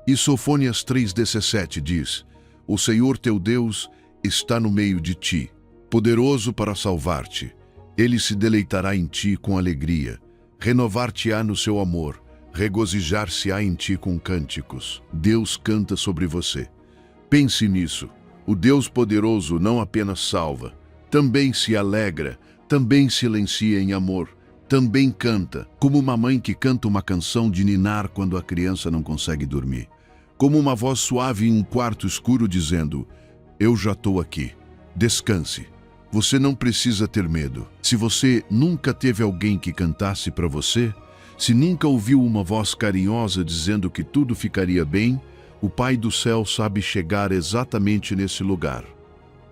E Sofonias 3:17 diz, o Senhor teu Deus está no meio de ti, poderoso para salvar-te. Ele se deleitará em ti com alegria, renovar-te-á no seu amor, regozijar-se-á em ti com cânticos. Deus canta sobre você. Pense nisso. O Deus poderoso não apenas salva, também se alegra, também silencia em amor, também canta, como uma mãe que canta uma canção de ninar quando a criança não consegue dormir. Como uma voz suave em um quarto escuro dizendo, eu já estou aqui, descanse. Você não precisa ter medo. Se você nunca teve alguém que cantasse para você, se nunca ouviu uma voz carinhosa dizendo que tudo ficaria bem, o Pai do céu sabe chegar exatamente nesse lugar.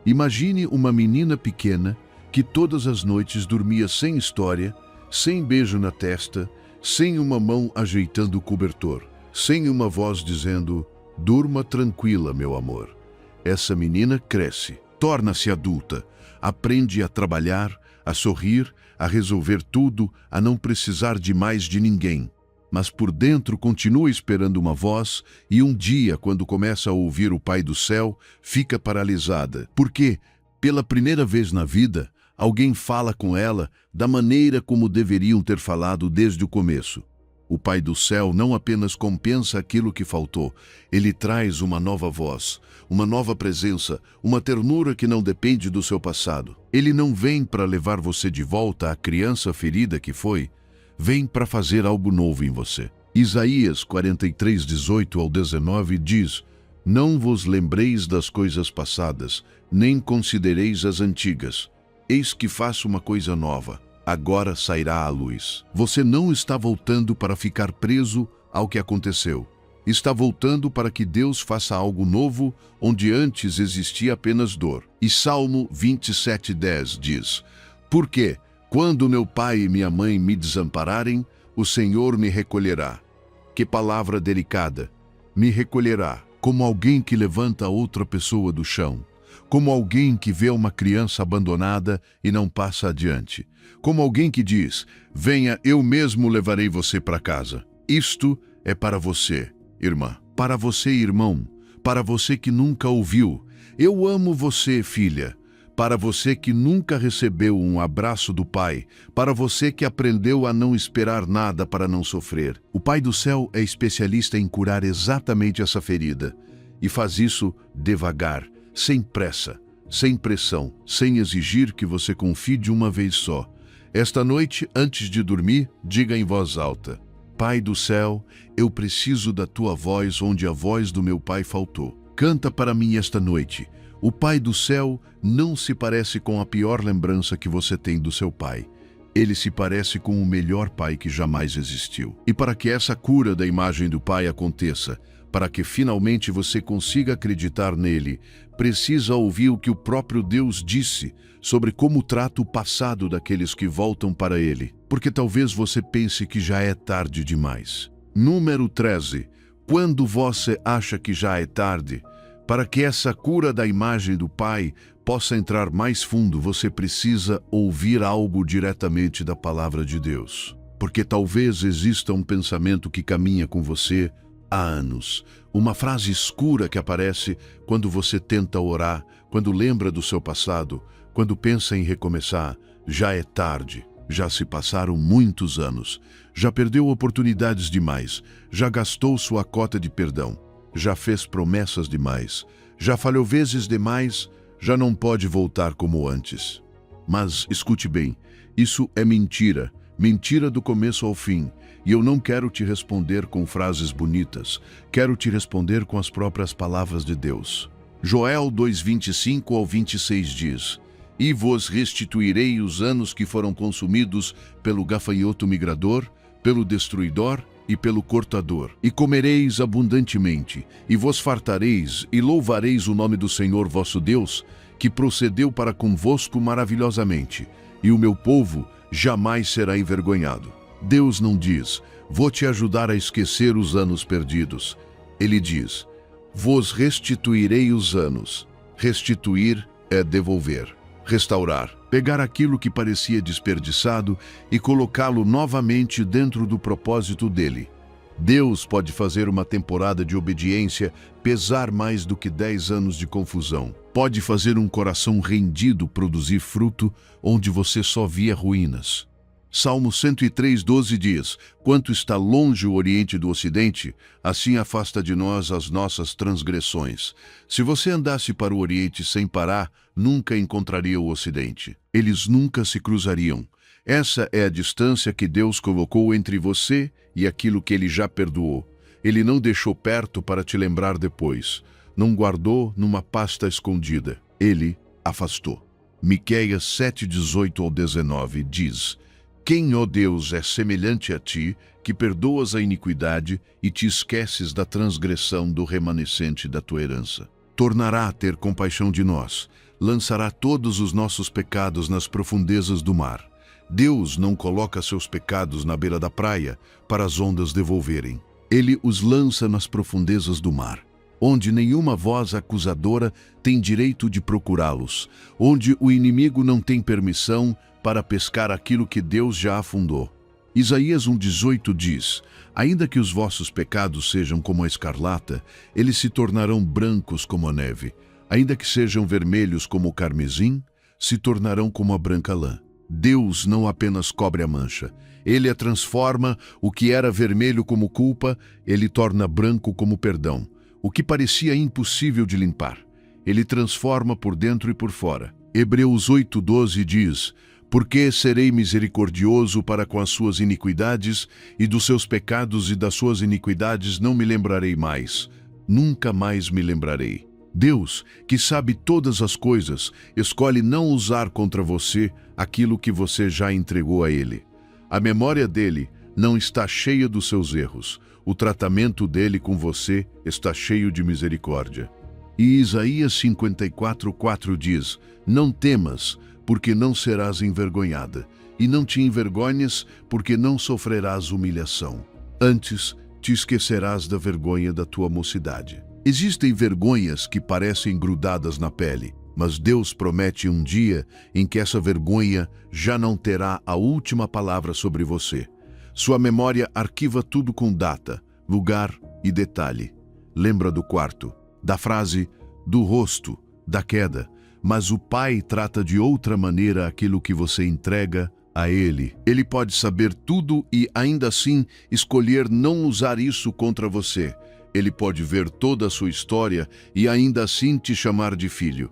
Imagine uma menina pequena que todas as noites dormia sem história, sem beijo na testa, sem uma mão ajeitando o cobertor, sem uma voz dizendo, durma tranquila, meu amor. Essa menina cresce, torna-se adulta, aprende a trabalhar, a sorrir, a resolver tudo, a não precisar de mais de ninguém. Mas por dentro continua esperando uma voz e um dia, quando começa a ouvir o Pai do céu, fica paralisada. Porque, pela primeira vez na vida, alguém fala com ela da maneira como deveriam ter falado desde o começo. O Pai do céu não apenas compensa aquilo que faltou, ele traz uma nova voz, uma nova presença, uma ternura que não depende do seu passado. Ele não vem para levar você de volta à criança ferida que foi, vem para fazer algo novo em você. Isaías 43:18 ao 19 diz, não vos lembreis das coisas passadas, nem considereis as antigas. Eis que faço uma coisa nova, agora sairá à luz. Você não está voltando para ficar preso ao que aconteceu. Está voltando para que Deus faça algo novo, onde antes existia apenas dor. E Salmo 27:10 diz, porque quando meu pai e minha mãe me desampararem, o Senhor me recolherá. Que palavra delicada! Me recolherá, como alguém que levanta outra pessoa do chão, como alguém que vê uma criança abandonada e não passa adiante, como alguém que diz, venha, eu mesmo levarei você para casa. Isto é para você, irmã, para você, irmão, para você que nunca ouviu. Eu amo você, filha. Para você que nunca recebeu um abraço do Pai, para você que aprendeu a não esperar nada para não sofrer. O Pai do céu é especialista em curar exatamente essa ferida e faz isso devagar, sem pressa, sem pressão, sem exigir que você confie de uma vez só. Esta noite, antes de dormir, diga em voz alta, Pai do céu, eu preciso da tua voz onde a voz do meu pai faltou. Canta para mim esta noite. O Pai do céu não se parece com a pior lembrança que você tem do seu pai. Ele se parece com o melhor pai que jamais existiu. E para que essa cura da imagem do pai aconteça, Para que finalmente você consiga acreditar nele, precisa ouvir o que o próprio Deus disse sobre como trata o passado daqueles que voltam para ele, porque talvez você pense que já é tarde demais. Número 13. Quando você acha que já é tarde, para que essa cura da imagem do Pai possa entrar mais fundo, você precisa ouvir algo diretamente da palavra de Deus. Porque talvez exista um pensamento que caminha com você há anos. Uma frase escura que aparece quando você tenta orar, quando lembra do seu passado, quando pensa em recomeçar. Já é tarde, já se passaram muitos anos, já perdeu oportunidades demais, já gastou sua cota de perdão, já fez promessas demais, já falhou vezes demais, já não pode voltar como antes. Mas escute bem, isso é mentira, mentira do começo ao fim. E eu não quero te responder com frases bonitas, quero te responder com as próprias palavras de Deus. Joel 2:25 ao 26 diz: E vos restituirei os anos que foram consumidos pelo gafanhoto migrador, pelo destruidor e pelo cortador. E comereis abundantemente, e vos fartareis, e louvareis o nome do Senhor vosso Deus, que procedeu para convosco maravilhosamente, e o meu povo jamais será envergonhado. Deus não diz, vou te ajudar a esquecer os anos perdidos. Ele diz, vos restituirei os anos. Restituir é devolver, restaurar, pegar aquilo que parecia desperdiçado e colocá-lo novamente dentro do propósito dele. Deus pode fazer uma temporada de obediência pesar mais do que 10 anos de confusão. Pode fazer um coração rendido produzir fruto onde você só via ruínas. Salmo 103:12 diz, quanto está longe o Oriente do Ocidente, assim afasta de nós as nossas transgressões. Se você andasse para o Oriente sem parar, nunca encontraria o Ocidente. Eles nunca se cruzariam. Essa é a distância que Deus colocou entre você e aquilo que Ele já perdoou. Ele não deixou perto para te lembrar depois. Não guardou numa pasta escondida. Ele afastou. Miqueias 7:18 ao 19 diz, quem, ó Deus, é semelhante a ti, que perdoas a iniquidade e te esqueces da transgressão do remanescente da tua herança? Tornará a ter compaixão de nós, lançará todos os nossos pecados nas profundezas do mar. Deus não coloca seus pecados na beira da praia para as ondas devolverem. Ele os lança nas profundezas do mar, onde nenhuma voz acusadora tem direito de procurá-los, onde o inimigo não tem permissão para pescar aquilo que Deus já afundou. Isaías 1:18 diz, ainda que os vossos pecados sejam como a escarlata, eles se tornarão brancos como a neve. Ainda que sejam vermelhos como o carmesim, se tornarão como a branca lã. Deus não apenas cobre a mancha, Ele a transforma, o que era vermelho como culpa, Ele torna branco como perdão. O que parecia impossível de limpar, Ele transforma por dentro e por fora. Hebreus 8:12 diz, porque serei misericordioso para com as suas iniquidades, e dos seus pecados e das suas iniquidades não me lembrarei mais. Nunca mais me lembrarei. Deus, que sabe todas as coisas, escolhe não usar contra você aquilo que você já entregou a Ele. A memória dele não está cheia dos seus erros. O tratamento dele com você está cheio de misericórdia. E Isaías 54:4 diz, não temas, porque não serás envergonhada, e não te envergonhes, porque não sofrerás humilhação. Antes, te esquecerás da vergonha da tua mocidade. Existem vergonhas que parecem grudadas na pele, mas Deus promete um dia em que essa vergonha já não terá a última palavra sobre você. Sua memória arquiva tudo com data, lugar e detalhe. Lembra do quarto, da frase, do rosto, da queda. Mas o Pai trata de outra maneira aquilo que você entrega a Ele. Ele pode saber tudo e, ainda assim, escolher não usar isso contra você. Ele pode ver toda a sua história e, ainda assim, te chamar de filho.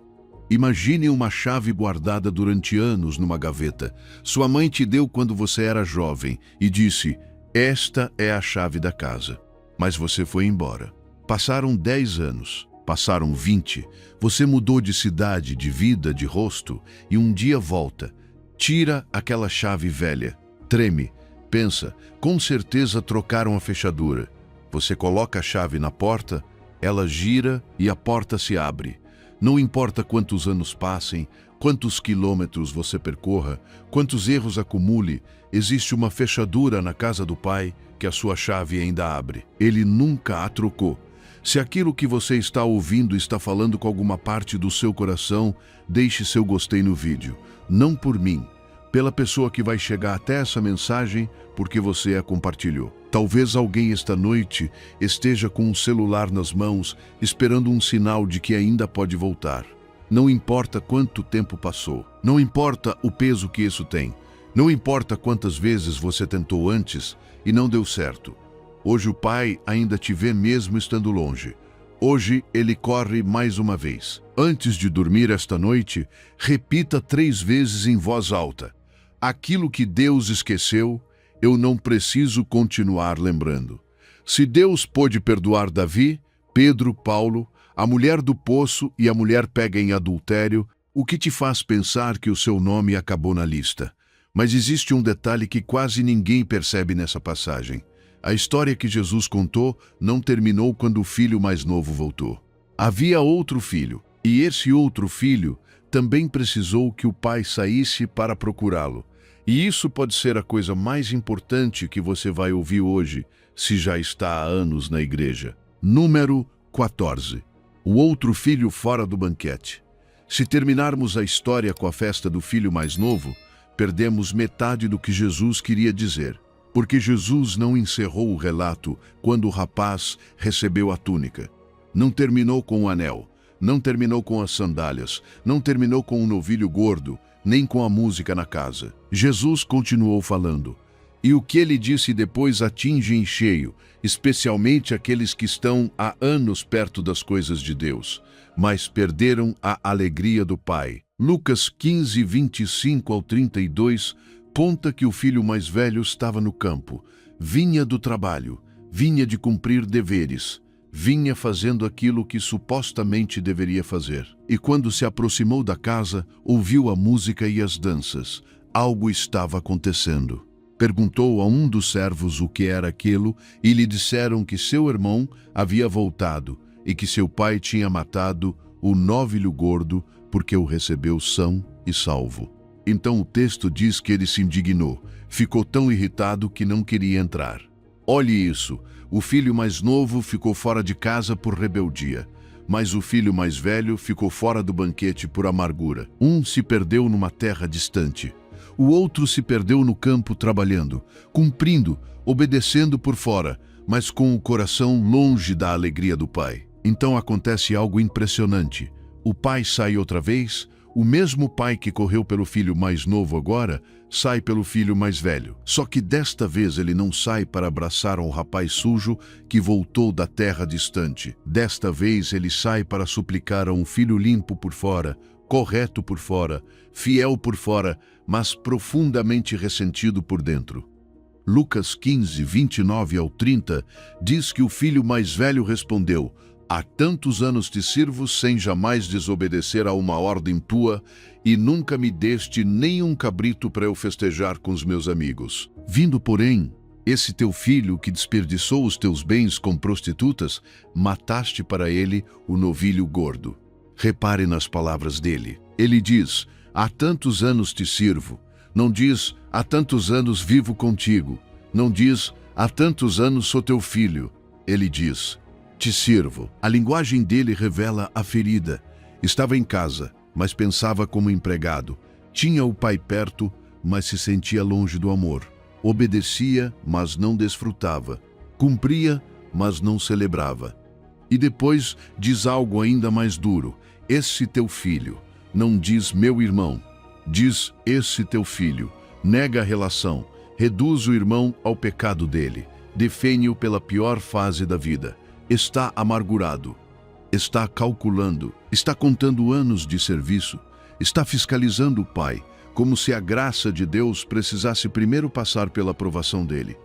Imagine uma chave guardada durante anos numa gaveta. Sua mãe te deu quando você era jovem e disse, esta é a chave da casa. Mas você foi embora. Passaram 10 anos. Passaram 20, você mudou de cidade, de vida, de rosto, e um dia volta. Tira aquela chave velha, treme, pensa, com certeza trocaram a fechadura. Você coloca a chave na porta, ela gira e a porta se abre. Não importa quantos anos passem, quantos quilômetros você percorra, quantos erros acumule, existe uma fechadura na casa do Pai que a sua chave ainda abre. Ele nunca a trocou. Se aquilo que você está ouvindo está falando com alguma parte do seu coração, deixe seu gostei no vídeo. Não por mim, pela pessoa que vai chegar até essa mensagem porque você a compartilhou. Talvez alguém esta noite esteja com um celular nas mãos, esperando um sinal de que ainda pode voltar. Não importa quanto tempo passou, não importa o peso que isso tem, não importa quantas vezes você tentou antes e não deu certo. Hoje o Pai ainda te vê mesmo estando longe. Hoje Ele corre mais uma vez. Antes de dormir esta noite, repita 3 vezes em voz alta: aquilo que Deus esqueceu, eu não preciso continuar lembrando. Se Deus pôde perdoar Davi, Pedro, Paulo, a mulher do poço e a mulher pega em adultério, o que te faz pensar que o seu nome acabou na lista? Mas existe um detalhe que quase ninguém percebe nessa passagem. A história que Jesus contou não terminou quando o filho mais novo voltou. Havia outro filho, e esse outro filho também precisou que o pai saísse para procurá-lo. E isso pode ser a coisa mais importante que você vai ouvir hoje, se já está há anos na igreja. Número 14. O outro filho fora do banquete. Se terminarmos a história com a festa do filho mais novo, perdemos metade do que Jesus queria dizer. Porque Jesus não encerrou o relato quando o rapaz recebeu a túnica. Não terminou com o anel, não terminou com as sandálias, não terminou com o novilho gordo, nem com a música na casa. Jesus continuou falando. E o que ele disse depois atinge em cheio, especialmente aqueles que estão há anos perto das coisas de Deus, mas perderam a alegria do Pai. Lucas 15, 25 ao 32, conta que o filho mais velho estava no campo, vinha do trabalho, vinha de cumprir deveres, vinha fazendo aquilo que supostamente deveria fazer. E quando se aproximou da casa, ouviu a música e as danças. Algo estava acontecendo. Perguntou a um dos servos o que era aquilo e lhe disseram que seu irmão havia voltado e que seu pai tinha matado o novilho gordo porque o recebeu são e salvo. Então o texto diz que ele se indignou, ficou tão irritado que não queria entrar. Olhe isso, o filho mais novo ficou fora de casa por rebeldia, mas o filho mais velho ficou fora do banquete por amargura. Um se perdeu numa terra distante, o outro se perdeu no campo trabalhando, cumprindo, obedecendo por fora, mas com o coração longe da alegria do pai. Então acontece algo impressionante. O pai sai outra vez. O mesmo pai que correu pelo filho mais novo agora, sai pelo filho mais velho. Só que desta vez ele não sai para abraçar um rapaz sujo que voltou da terra distante. Desta vez ele sai para suplicar a um filho limpo por fora, correto por fora, fiel por fora, mas profundamente ressentido por dentro. Lucas 15, 29 ao 30 diz que o filho mais velho respondeu: há tantos anos te sirvo sem jamais desobedecer a uma ordem tua e nunca me deste nem um cabrito para eu festejar com os meus amigos. Vindo, porém, esse teu filho que desperdiçou os teus bens com prostitutas, mataste para ele o novilho gordo. Repare nas palavras dele. Ele diz: há tantos anos te sirvo. Não diz: há tantos anos vivo contigo. Não diz: há tantos anos sou teu filho. Ele diz: te sirvo. A linguagem dele revela a ferida. Estava em casa, mas pensava como empregado. Tinha o pai perto, mas se sentia longe do amor. Obedecia, mas não desfrutava. Cumpria, mas não celebrava. E depois diz algo ainda mais duro: esse teu filho. Não diz meu irmão. Diz esse teu filho. Nega a relação. Reduz o irmão ao pecado dele. Defende-o pela pior fase da vida. Está amargurado, está calculando, está contando anos de serviço, está fiscalizando o pai, como se a graça de Deus precisasse primeiro passar pela aprovação dele.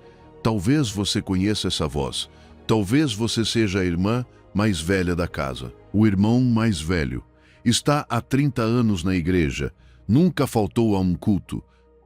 Talvez você conheça essa voz, talvez você seja a irmã mais velha da casa, o irmão mais velho. Está há 30 anos na igreja, nunca faltou a um culto,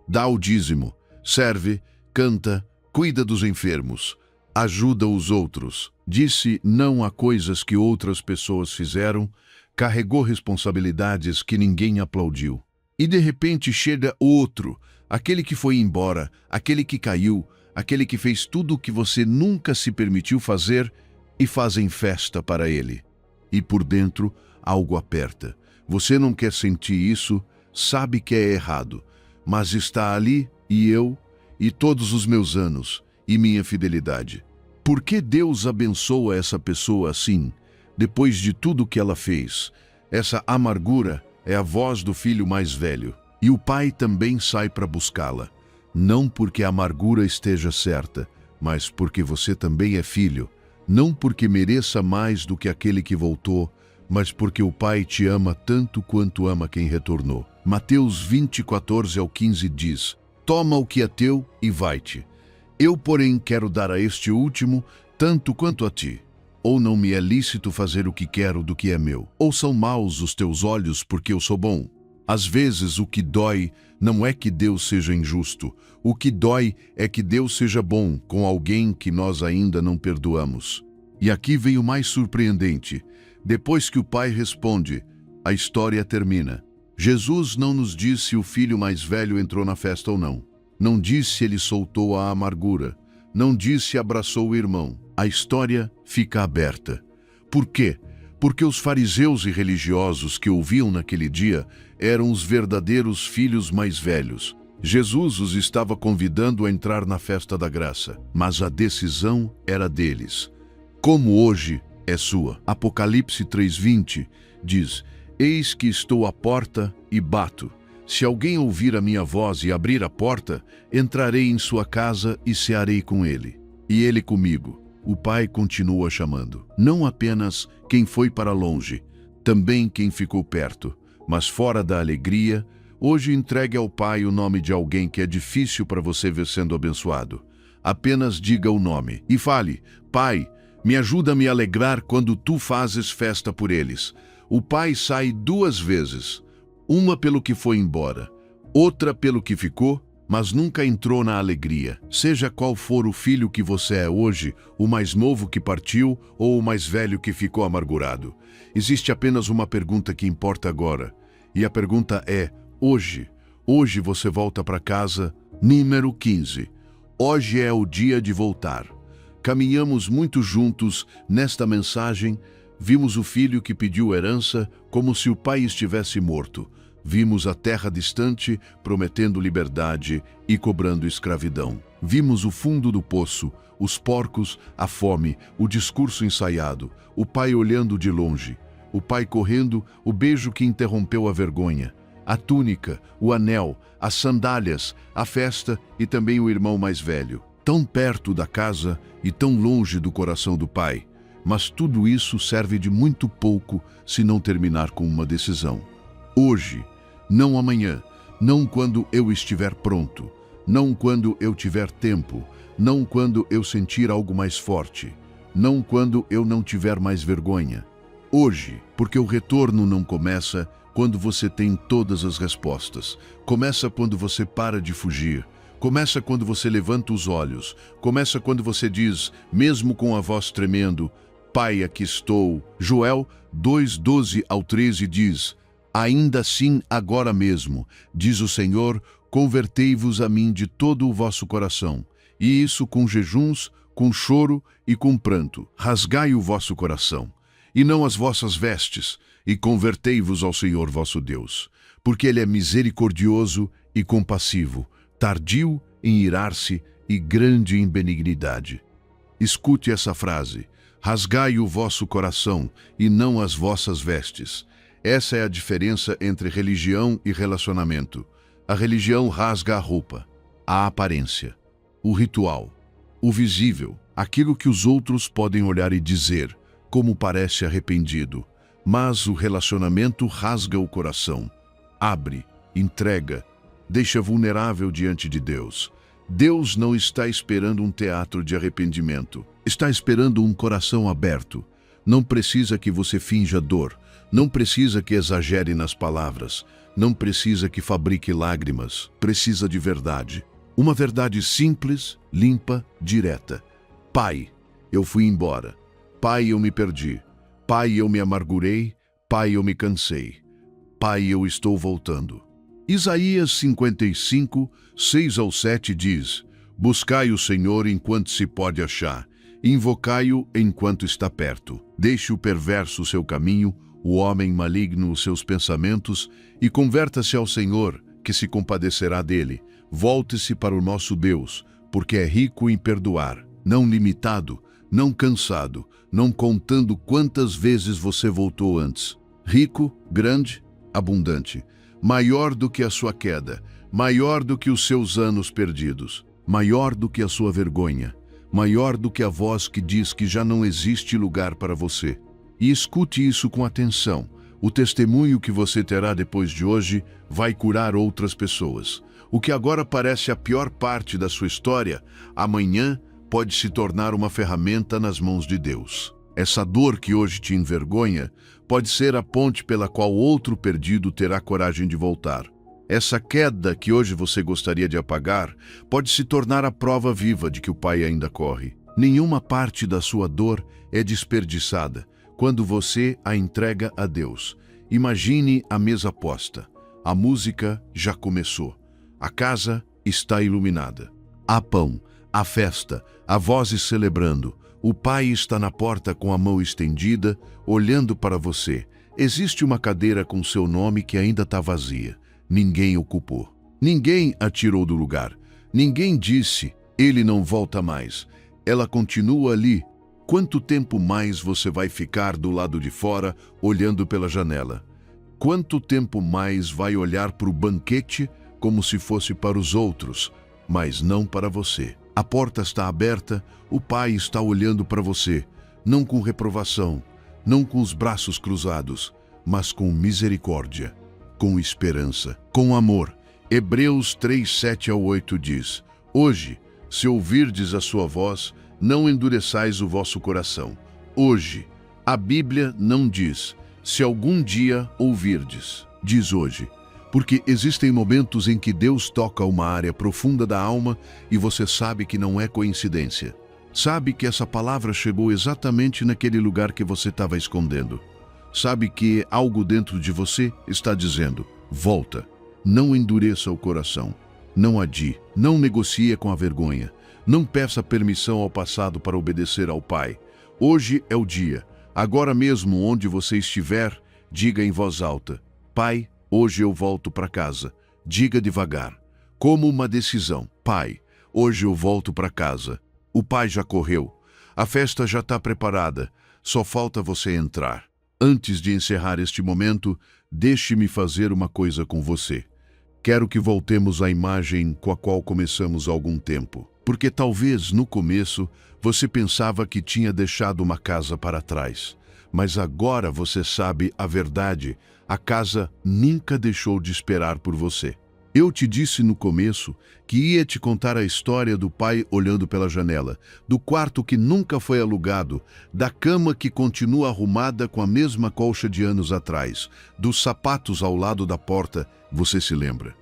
dá o dízimo, serve, canta, cuida dos enfermos. Ajuda os outros. Disse não a coisas que outras pessoas fizeram. Carregou responsabilidades que ninguém aplaudiu. E de repente chega outro, aquele que foi embora, aquele que caiu, aquele que fez tudo o que você nunca se permitiu fazer, e fazem festa para ele. E por dentro, algo aperta. Você não quer sentir isso, sabe que é errado, mas está ali, e eu, e todos os meus anos, e minha fidelidade. Por que Deus abençoa essa pessoa assim, depois de tudo que ela fez? Essa amargura é a voz do filho mais velho, e o pai também sai para buscá-la. Não porque a amargura esteja certa, mas porque você também é filho. Não porque mereça mais do que aquele que voltou, mas porque o pai te ama tanto quanto ama quem retornou. Mateus 20, 14 ao 15 diz: toma o que é teu e vai-te. Eu, porém, quero dar a este último tanto quanto a ti. Ou não me é lícito fazer o que quero do que é meu? Ou são maus os teus olhos porque eu sou bom? Às vezes o que dói não é que Deus seja injusto. O que dói é que Deus seja bom com alguém que nós ainda não perdoamos. E aqui vem o mais surpreendente. Depois que o pai responde, a história termina. Jesus não nos diz se o filho mais velho entrou na festa ou não. Não diz se ele soltou a amargura. Não diz se abraçou o irmão. A história fica aberta. Por quê? Porque os fariseus e religiosos que ouviam naquele dia eram os verdadeiros filhos mais velhos. Jesus os estava convidando a entrar na festa da graça, mas a decisão era deles. Como hoje é sua. Apocalipse 3:20 diz: eis que estou à porta e bato. Se alguém ouvir a minha voz e abrir a porta, entrarei em sua casa e cearei com ele, e ele comigo. O pai continua chamando. Não apenas quem foi para longe, também quem ficou perto. Mas fora da alegria, hoje entregue ao pai o nome de alguém que é difícil para você ver sendo abençoado. Apenas diga o nome e fale: pai, me ajuda a me alegrar quando tu fazes festa por eles. O pai sai 2 vezes. Uma pelo que foi embora, outra pelo que ficou, mas nunca entrou na alegria. Seja qual for o filho que você é hoje, o mais novo que partiu ou o mais velho que ficou amargurado. Existe apenas uma pergunta que importa agora. E a pergunta é: hoje você volta para casa? Número 15. Hoje é o dia de voltar. Caminhamos muito juntos nesta mensagem. Vimos o filho que pediu herança como se o pai estivesse morto. Vimos a terra distante prometendo liberdade e cobrando escravidão. Vimos o fundo do poço, os porcos, a fome, o discurso ensaiado, o pai olhando de longe, o pai correndo, o beijo que interrompeu a vergonha, a túnica, o anel, as sandálias, a festa e também o irmão mais velho. Tão perto da casa e tão longe do coração do pai. Mas tudo isso serve de muito pouco se não terminar com uma decisão. Hoje, não amanhã, não quando eu estiver pronto, não quando eu tiver tempo, não quando eu sentir algo mais forte, não quando eu não tiver mais vergonha. Hoje, porque o retorno não começa quando você tem todas as respostas. Começa quando você para de fugir. Começa quando você levanta os olhos. Começa quando você diz, mesmo com a voz tremendo: Pai, aqui estou. Joel 2:12 ao 13 diz: ainda assim, agora mesmo, diz o Senhor, convertei-vos a mim de todo o vosso coração, e isso com jejuns, com choro e com pranto. Rasgai o vosso coração, e não as vossas vestes, e convertei-vos ao Senhor vosso Deus, porque Ele é misericordioso e compassivo, tardio em irar-se e grande em benignidade. Escute essa frase: rasgai o vosso coração e não as vossas vestes. Essa é a diferença entre religião e relacionamento. A religião rasga a roupa, a aparência, o ritual, o visível, aquilo que os outros podem olhar e dizer, como parece arrependido. Mas o relacionamento rasga o coração, abre, entrega, deixa vulnerável diante de Deus. Deus não está esperando um teatro de arrependimento. Está esperando um coração aberto. Não precisa que você finja dor. Não precisa que exagere nas palavras. Não precisa que fabrique lágrimas. Precisa de verdade. Uma verdade simples, limpa, direta. Pai, eu fui embora. Pai, eu me perdi. Pai, eu me amargurei. Pai, eu me cansei. Pai, eu estou voltando. Isaías 55, 6-7 diz: Buscai o Senhor enquanto se pode achar, invocai-o enquanto está perto. Deixe o perverso o seu caminho, o homem maligno os seus pensamentos, e converta-se ao Senhor, que se compadecerá dele. Volte-se para o nosso Deus, porque é rico em perdoar, não limitado, não cansado, não contando quantas vezes você voltou antes. Rico, grande, abundante, maior do que a sua queda, maior do que os seus anos perdidos, maior do que a sua vergonha, maior do que a voz que diz que já não existe lugar para você. E escute isso com atenção. O testemunho que você terá depois de hoje vai curar outras pessoas. O que agora parece a pior parte da sua história, amanhã pode se tornar uma ferramenta nas mãos de Deus. Essa dor que hoje te envergonha pode ser a ponte pela qual outro perdido terá coragem de voltar. Essa queda que hoje você gostaria de apagar pode se tornar a prova viva de que o Pai ainda corre. Nenhuma parte da sua dor é desperdiçada quando você a entrega a Deus. Imagine a mesa posta. A música já começou. A casa está iluminada. Há pão, há festa, há vozes celebrando. O Pai está na porta com a mão estendida, olhando para você. Existe uma cadeira com seu nome que ainda está vazia. Ninguém ocupou. Ninguém a tirou do lugar. Ninguém disse, ele não volta mais. Ela continua ali. Quanto tempo mais você vai ficar do lado de fora, olhando pela janela? Quanto tempo mais vai olhar para o banquete como se fosse para os outros, mas não para você? A porta está aberta, o Pai está olhando para você, não com reprovação, não com os braços cruzados, mas com misericórdia, com esperança, com amor. Hebreus 3:7-8 diz: Hoje, se ouvirdes a sua voz, não endureçais o vosso coração. Hoje, a Bíblia não diz, se algum dia ouvirdes, diz hoje. Porque existem momentos em que Deus toca uma área profunda da alma e você sabe que não é coincidência. Sabe que essa palavra chegou exatamente naquele lugar que você estava escondendo. Sabe que algo dentro de você está dizendo, volta, não endureça o coração, não adie, não negocie com a vergonha, não peça permissão ao passado para obedecer ao Pai. Hoje é o dia, agora mesmo onde você estiver, diga em voz alta, Pai, hoje eu volto para casa. Diga devagar, como uma decisão. Pai, hoje eu volto para casa. O Pai já correu. A festa já está preparada. Só falta você entrar. Antes de encerrar este momento, deixe-me fazer uma coisa com você. Quero que voltemos à imagem com a qual começamos há algum tempo. Porque talvez, no começo, você pensava que tinha deixado uma casa para trás. Mas agora você sabe a verdade. A casa nunca deixou de esperar por você. Eu te disse no começo que ia te contar a história do Pai olhando pela janela, do quarto que nunca foi alugado, da cama que continua arrumada com a mesma colcha de anos atrás, dos sapatos ao lado da porta, você se lembra?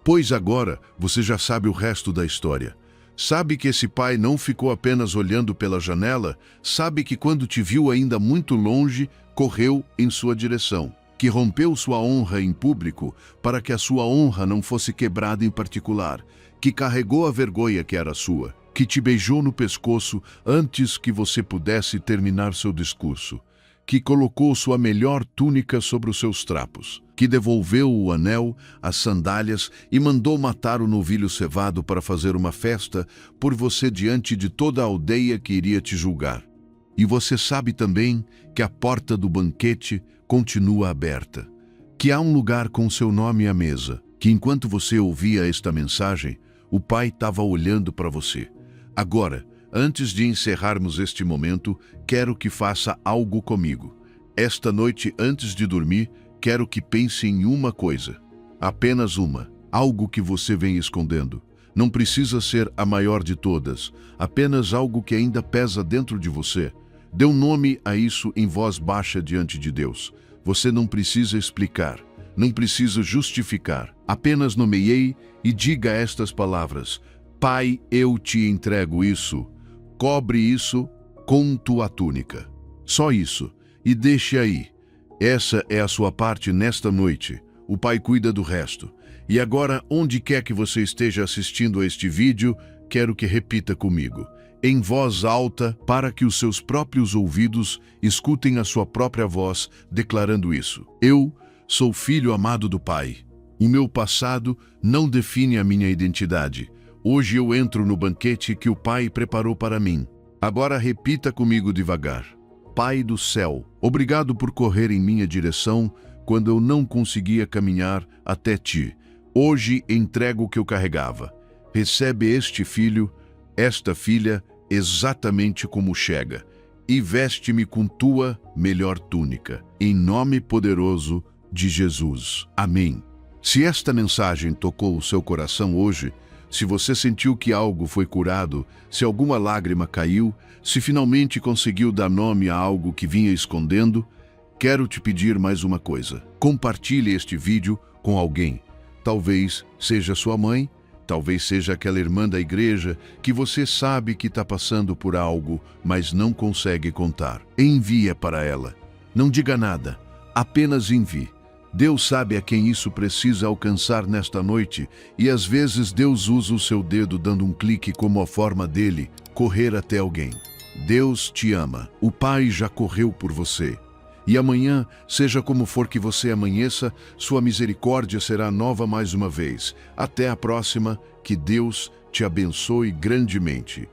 Pois agora você já sabe o resto da história. Sabe que esse Pai não ficou apenas olhando pela janela, sabe que quando te viu ainda muito longe, correu em sua direção, que rompeu sua honra em público para que a sua honra não fosse quebrada em particular, que carregou a vergonha que era sua, que te beijou no pescoço antes que você pudesse terminar seu discurso, que colocou sua melhor túnica sobre os seus trapos, que devolveu o anel, as sandálias e mandou matar o novilho cevado para fazer uma festa por você diante de toda a aldeia que iria te julgar. E você sabe também que a porta do banquete continua aberta, que há um lugar com seu nome à mesa, que enquanto você ouvia esta mensagem, o Pai estava olhando para você. Agora, antes de encerrarmos este momento, quero que faça algo comigo. Esta noite, antes de dormir, quero que pense em uma coisa. Apenas uma. Algo que você vem escondendo. Não precisa ser a maior de todas. Apenas algo que ainda pesa dentro de você. Dê um nome a isso em voz baixa diante de Deus. Você não precisa explicar. Não precisa justificar. Apenas nomeie e diga estas palavras. Pai, eu te entrego isso. Cobre isso com tua túnica. Só isso. E deixe aí. Essa é a sua parte nesta noite. O Pai cuida do resto. E agora, onde quer que você esteja assistindo a este vídeo, quero que repita comigo, em voz alta, para que os seus próprios ouvidos escutem a sua própria voz declarando isso. Eu sou filho amado do Pai. O meu passado não define a minha identidade. Hoje eu entro no banquete que o Pai preparou para mim. Agora repita comigo devagar. Pai do céu, obrigado por correr em minha direção quando eu não conseguia caminhar até ti. Hoje entrego o que eu carregava. Recebe este filho, esta filha, exatamente como chega, e veste-me com tua melhor túnica. Em nome poderoso de Jesus. Amém. Se esta mensagem tocou o seu coração hoje, se você sentiu que algo foi curado, se alguma lágrima caiu, se finalmente conseguiu dar nome a algo que vinha escondendo, quero te pedir mais uma coisa. Compartilhe este vídeo com alguém. Talvez seja sua mãe, talvez seja aquela irmã da igreja que você sabe que está passando por algo, mas não consegue contar. Envie para ela. Não diga nada, apenas envie. Deus sabe a quem isso precisa alcançar nesta noite, e às vezes Deus usa o seu dedo dando um clique como a forma dele, correr até alguém. Deus te ama. O Pai já correu por você. E amanhã, seja como for que você amanheça, sua misericórdia será nova mais uma vez. Até a próxima, que Deus te abençoe grandemente.